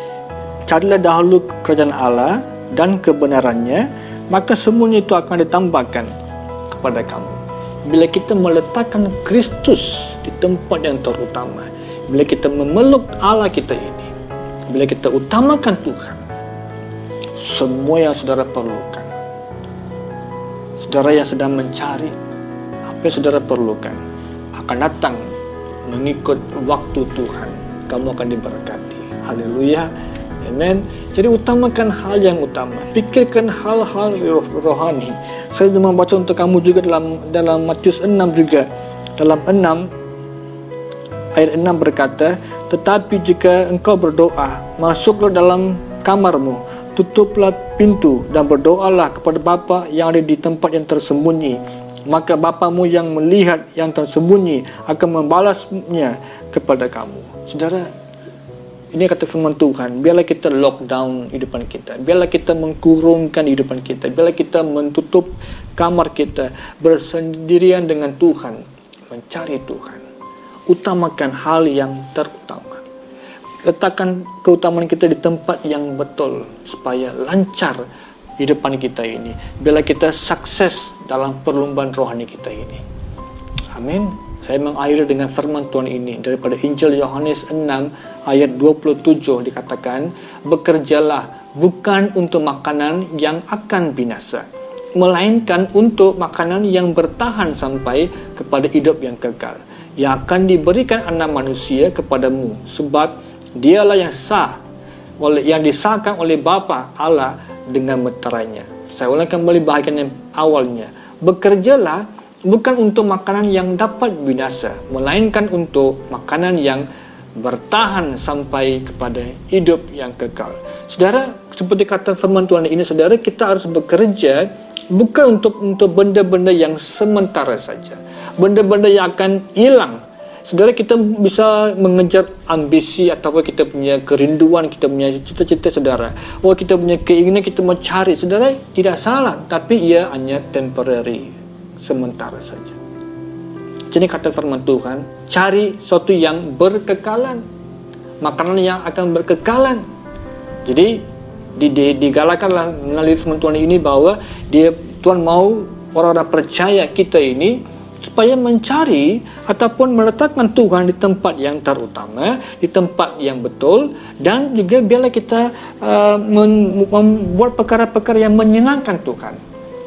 carilah dahulu kerajaan Allah dan kebenarannya, maka semuanya itu akan ditambahkan kepada kamu. Bila kita meletakkan Kristus di tempat yang terutama, bila kita memeluk Allah kita ini, bila kita utamakan Tuhan, semua yang saudara perlukan, saudara yang sedang mencari apa yang saudara perlukan, akan datang mengikut waktu Tuhan. Kamu akan diberkati. Haleluya. Amen. Jadi utamakan hal yang utama. Pikirkan hal-hal rohani. Saya cuma baca untuk kamu juga dalam Matius 6 juga. Dalam 6 ayat 6 berkata, tetapi jika engkau berdoa, masuklah dalam kamarmu, tutuplah pintu dan berdoalah kepada Bapa yang ada di tempat yang tersembunyi. Maka Bapamu yang melihat yang tersembunyi akan membalasnya kepada kamu. Saudara, ini kata firman Tuhan, biarlah kita lockdown hidupan kita, biarlah kita mengkurungkan hidupan kita, biarlah kita menutup kamar kita, bersendirian dengan Tuhan, mencari Tuhan. Utamakan hal yang terutama. Letakkan keutamaan kita di tempat yang betul, supaya lancar hidupan kita ini. Biarlah kita sukses dalam perlombaan rohani kita ini. Amin. Saya mengakhiri dengan firman Tuhan ini daripada Injil Yohanes 6 ayat 27 dikatakan, bekerjalah bukan untuk makanan yang akan binasa, melainkan untuk makanan yang bertahan sampai kepada hidup yang kekal, yang akan diberikan Anak Manusia kepadamu, sebab dialah yang disahkan oleh Bapa Allah dengan meterainya. Saya ulang kembali bahagian yang awalnya. Bekerjalah bukan untuk makanan yang dapat binasa, melainkan untuk makanan yang bertahan sampai kepada hidup yang kekal. Saudara, seperti kata firman Tuhan ini, saudara, kita harus bekerja bukan untuk benda-benda yang sementara saja, benda-benda yang akan hilang. Saudara, kita bisa mengejar ambisi ataupun kita punya kerinduan, kita punya cita-cita, saudara. Kita punya keinginan, kita mau cari, saudara, tidak salah, tapi ia hanya temporary, sementara saja. Jadi kata firman Tuhan, cari sesuatu yang berkekalan, makanan yang akan berkekalan. Jadi digalakanlah melalui firman Tuhan ini bahwa Tuhan mau orang-orang percaya kita ini supaya mencari ataupun meletakkan Tuhan di tempat yang terutama, di tempat yang betul, dan juga biarlah kita membuat perkara-perkara yang menyenangkan Tuhan.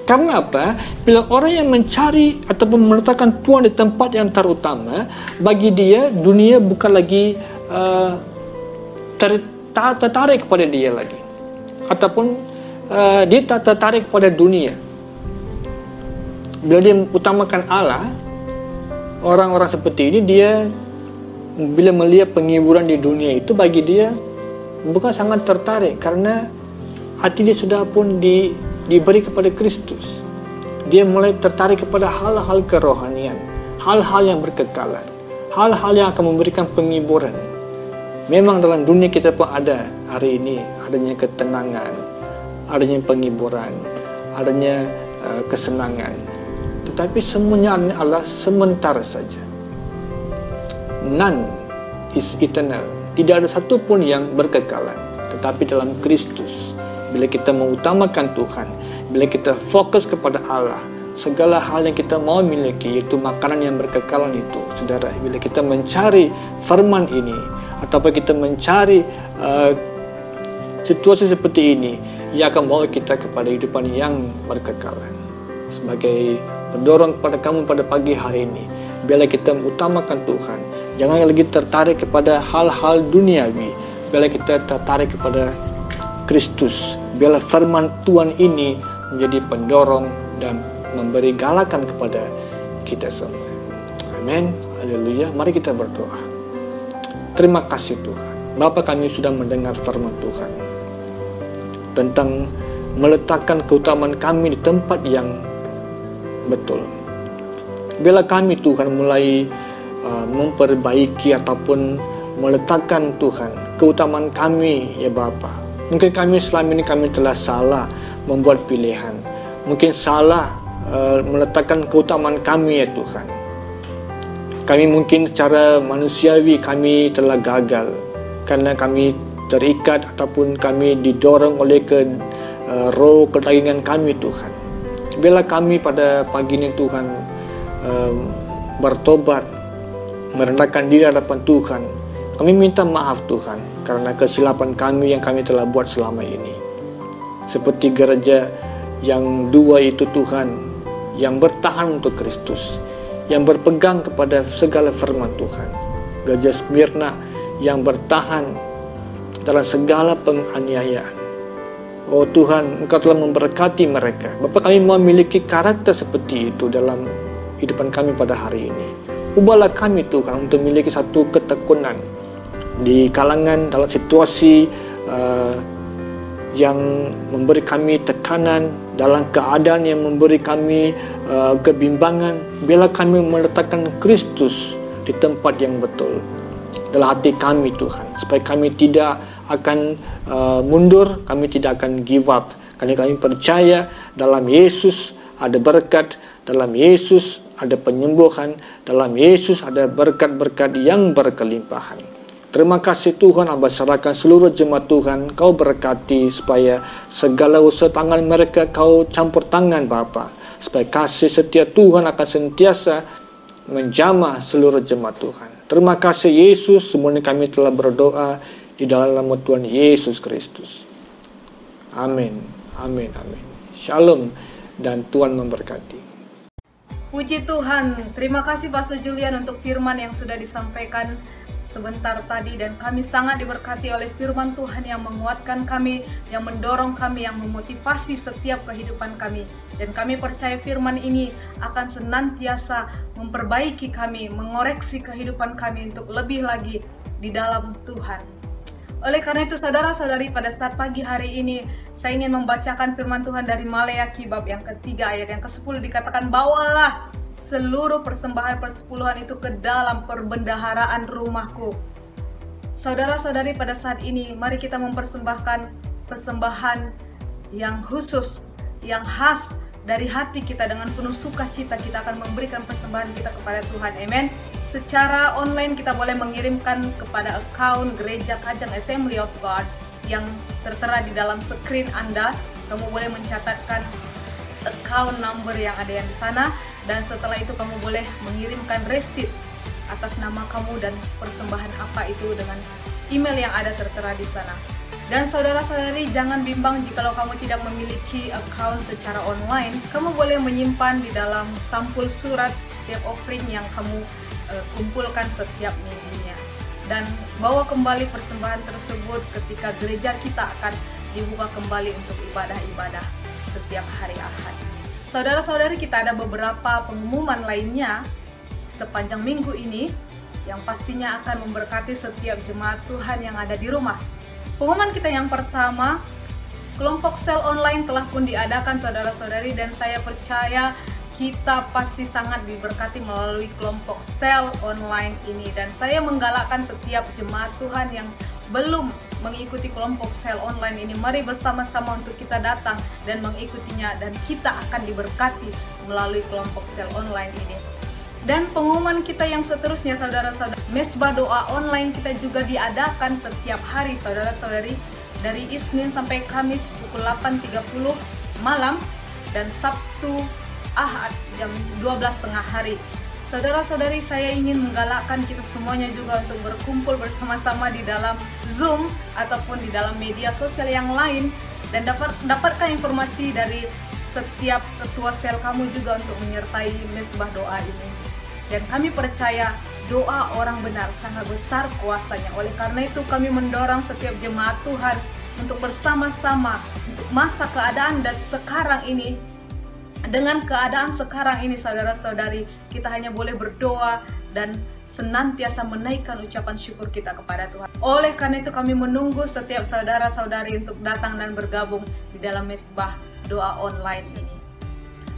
Karena apa? Bila orang yang mencari ataupun meletakkan Tuhan di tempat yang terutama, bagi dia dunia bukan lagi tertarik kepada dia lagi, ataupun dia tak tertarik kepada dunia. Bila dia utamakan Allah, orang-orang seperti ini, dia bila melihat penghiburan di dunia itu, bagi dia bukan sangat tertarik, karena hati dia sudah pun diberi kepada Kristus. Dia mulai tertarik kepada hal-hal kerohanian, hal-hal yang berkekalan, hal-hal yang akan memberikan penghiburan. Memang dalam dunia kita pun ada hari ini, adanya ketenangan, adanya penghiburan, adanya kesenangan. Tetapi semuanya adalah sementara saja. None is eternal. Tidak ada satu pun yang berkekalan. Tetapi dalam Kristus, bila kita mengutamakan Tuhan, bila kita fokus kepada Allah, segala hal yang kita mau miliki, yaitu makanan yang berkekalan itu, saudara, bila kita mencari firman ini, ataupun kita mencari situasi seperti ini, ia akan membawa kita kepada kehidupan yang berkekalan. Sebagai pendorong kepada kamu pada pagi hari ini, bila kita mengutamakan Tuhan, jangan lagi tertarik kepada hal-hal duniawi, bila kita tertarik kepada Kristus, biarlah firman Tuhan ini menjadi pendorong dan memberi galakan kepada kita semua. Amin. Haleluya. Mari kita berdoa. Terima kasih Tuhan. Bapa, kami sudah mendengar firman Tuhan tentang meletakkan keutamaan kami di tempat yang betul. Bila kami Tuhan mulai memperbaiki ataupun meletakkan Tuhan keutamaan kami, ya Bapa, mungkin kami selama ini kami telah salah membuat pilihan. Mungkin salah meletakkan keutamaan kami, ya Tuhan. Kami mungkin secara manusiawi kami telah gagal karena kami terikat ataupun kami didorong oleh roh kedagingan kami, Tuhan. Bila kami pada pagi ini Tuhan bertobat, merendahkan diri hadapan Tuhan, kami minta maaf Tuhan karena kesilapan kami yang kami telah buat selama ini. Seperti gereja yang dua itu Tuhan, yang bertahan untuk Kristus, yang berpegang kepada segala firman Tuhan. Gereja Smyrna yang bertahan dalam segala penganiayaan. Oh Tuhan, Engkau telah memberkati mereka. Bapa, kami memiliki karakter seperti itu dalam kehidupan kami pada hari ini. Ubahlah kami Tuhan untuk memiliki satu ketekunan di kalangan dalam situasi yang memberi kami tekanan, dalam keadaan yang memberi kami kebimbangan. Biarlah kami meletakkan Kristus di tempat yang betul dalam hati kami Tuhan, supaya kami tidak akan mundur, kami tidak akan give up. Karena kami percaya dalam Yesus ada berkat, dalam Yesus ada penyembuhan, dalam Yesus ada berkat-berkat yang berkelimpahan. Terima kasih Tuhan, Amba serahkan seluruh jemaat Tuhan, Kau berkati supaya segala usaha tangan mereka Kau campur tangan Bapa, supaya kasih setia Tuhan akan sentiasa menjamah seluruh jemaat Tuhan. Terima kasih Yesus, semuanya kami telah berdoa di dalam nama Tuhan Yesus Kristus. Amin, amin, amin. Shalom dan Tuhan memberkati. Puji Tuhan, terima kasih Pastor Julian untuk firman yang sudah disampaikan sebentar tadi, dan kami sangat diberkati oleh firman Tuhan yang menguatkan kami, yang mendorong kami, yang memotivasi setiap kehidupan kami. Dan kami percaya firman ini akan senantiasa memperbaiki kami, mengoreksi kehidupan kami untuk lebih lagi di dalam Tuhan. Oleh karena itu saudara-saudari, pada saat pagi hari ini saya ingin membacakan firman Tuhan dari Maleakhi bab yang ketiga ayat yang ke-10, dikatakan, bawalah seluruh persembahan persepuluhan itu ke dalam perbendaharaan rumahku. Saudara-saudari, pada saat ini mari kita mempersembahkan persembahan yang khusus, yang khas dari hati kita. Dengan penuh sukacita kita akan memberikan persembahan kita kepada Tuhan. Amen. Secara online kita boleh mengirimkan kepada account Gereja Kajang Assembly of God yang tertera di dalam screen Anda. Kamu boleh mencatatkan account number yang ada yang di sana, dan setelah itu kamu boleh mengirimkan receipt atas nama kamu dan persembahan apa itu dengan email yang ada tertera di sana. Dan saudara-saudari, jangan bimbang jikalau kamu tidak memiliki account secara online. Kamu boleh menyimpan di dalam sampul surat setiap offering yang kamu kumpulkan setiap minggunya, dan bawa kembali persembahan tersebut ketika gereja kita akan dibuka kembali untuk ibadah-ibadah setiap hari Ahad. Saudara-saudari, kita ada beberapa pengumuman lainnya sepanjang minggu ini yang pastinya akan memberkati setiap jemaat Tuhan yang ada di rumah. Pengumuman kita yang pertama, kelompok sel online telah pun diadakan saudara-saudari, dan saya percaya kita pasti sangat diberkati melalui kelompok sel online ini. Dan saya menggalakkan setiap jemaat Tuhan yang belum mengikuti kelompok sel online ini, mari bersama-sama untuk kita datang dan mengikutinya, dan kita akan diberkati melalui kelompok sel online ini. Dan pengumuman kita yang seterusnya saudara-saudari, mesbah doa online kita juga diadakan setiap hari saudara-saudari, dari Isnin sampai Kamis pukul 8.30 malam, dan Sabtu Ahad jam 12 tengah hari. Saudara-saudari, saya ingin menggalakkan kita semuanya juga untuk berkumpul bersama-sama di dalam Zoom ataupun di dalam media sosial yang lain, dan dapatkan informasi dari setiap ketua sel kamu juga untuk menyertai mesbah doa ini. Dan kami percaya doa orang benar sangat besar kuasanya. Oleh karena itu kami mendorong setiap jemaat Tuhan untuk bersama-sama untuk masa keadaan dan sekarang ini. Dengan keadaan sekarang ini saudara-saudari, kita hanya boleh berdoa dan senantiasa menaikkan ucapan syukur kita kepada Tuhan. Oleh karena itu kami menunggu setiap saudara-saudari untuk datang dan bergabung di dalam mesbah doa online ini.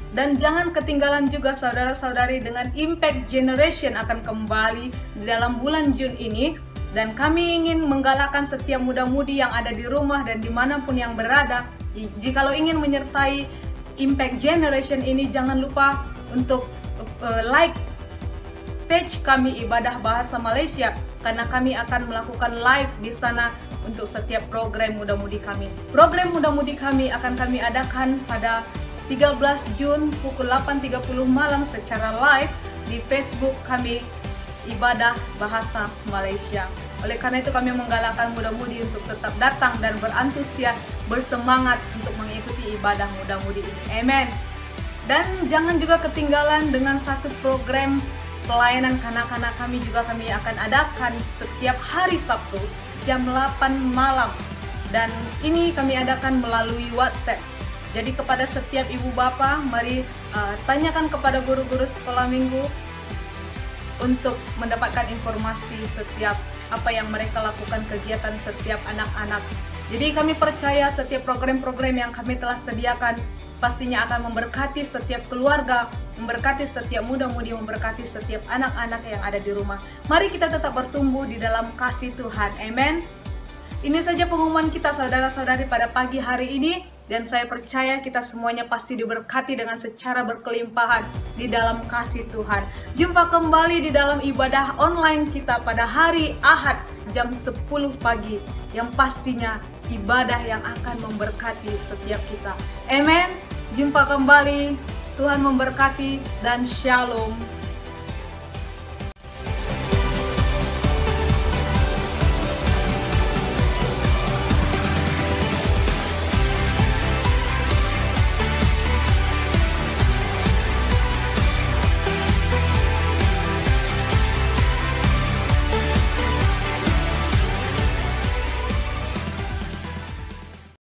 Dan jangan ketinggalan juga saudara-saudari, dengan Impact Generation akan kembali di dalam bulan Jun ini. Dan kami ingin menggalakkan setiap muda-mudi yang ada di rumah dan dimanapun yang berada, jikalau ingin menyertai Impact Generation ini, jangan lupa untuk like page kami Ibadah Bahasa Malaysia, karena kami akan melakukan live di sana untuk setiap program muda-mudi kami. Program muda-mudi kami akan kami adakan pada 13 Jun pukul 8.30 malam secara live di Facebook kami Ibadah Bahasa Malaysia. Oleh karena itu kami menggalakkan muda-mudi untuk tetap datang dan berantusias, bersemangat untuk mengikuti ibadah muda-mudi ini. Amen. Dan jangan juga ketinggalan dengan satu program pelayanan kanak-kanak kami juga kami akan adakan setiap hari Sabtu jam 8 malam. Dan ini kami adakan melalui WhatsApp. Jadi kepada setiap ibu bapak, mari tanyakan kepada guru-guru sekolah minggu untuk mendapatkan informasi setiap apa yang mereka lakukan, kegiatan setiap anak-anak. Jadi kami percaya setiap program-program yang kami telah sediakan pastinya akan memberkati setiap keluarga, memberkati setiap muda-mudi, memberkati setiap anak-anak yang ada di rumah. Mari kita tetap bertumbuh di dalam kasih Tuhan. Amen. Ini saja pengumuman kita saudara-saudari pada pagi hari ini, dan saya percaya kita semuanya pasti diberkati dengan secara berkelimpahan di dalam kasih Tuhan. Jumpa kembali di dalam ibadah online kita pada hari Ahad jam 10 pagi, yang pastinya ibadah yang akan memberkati setiap kita. Amen. Jumpa kembali. Tuhan memberkati dan shalom.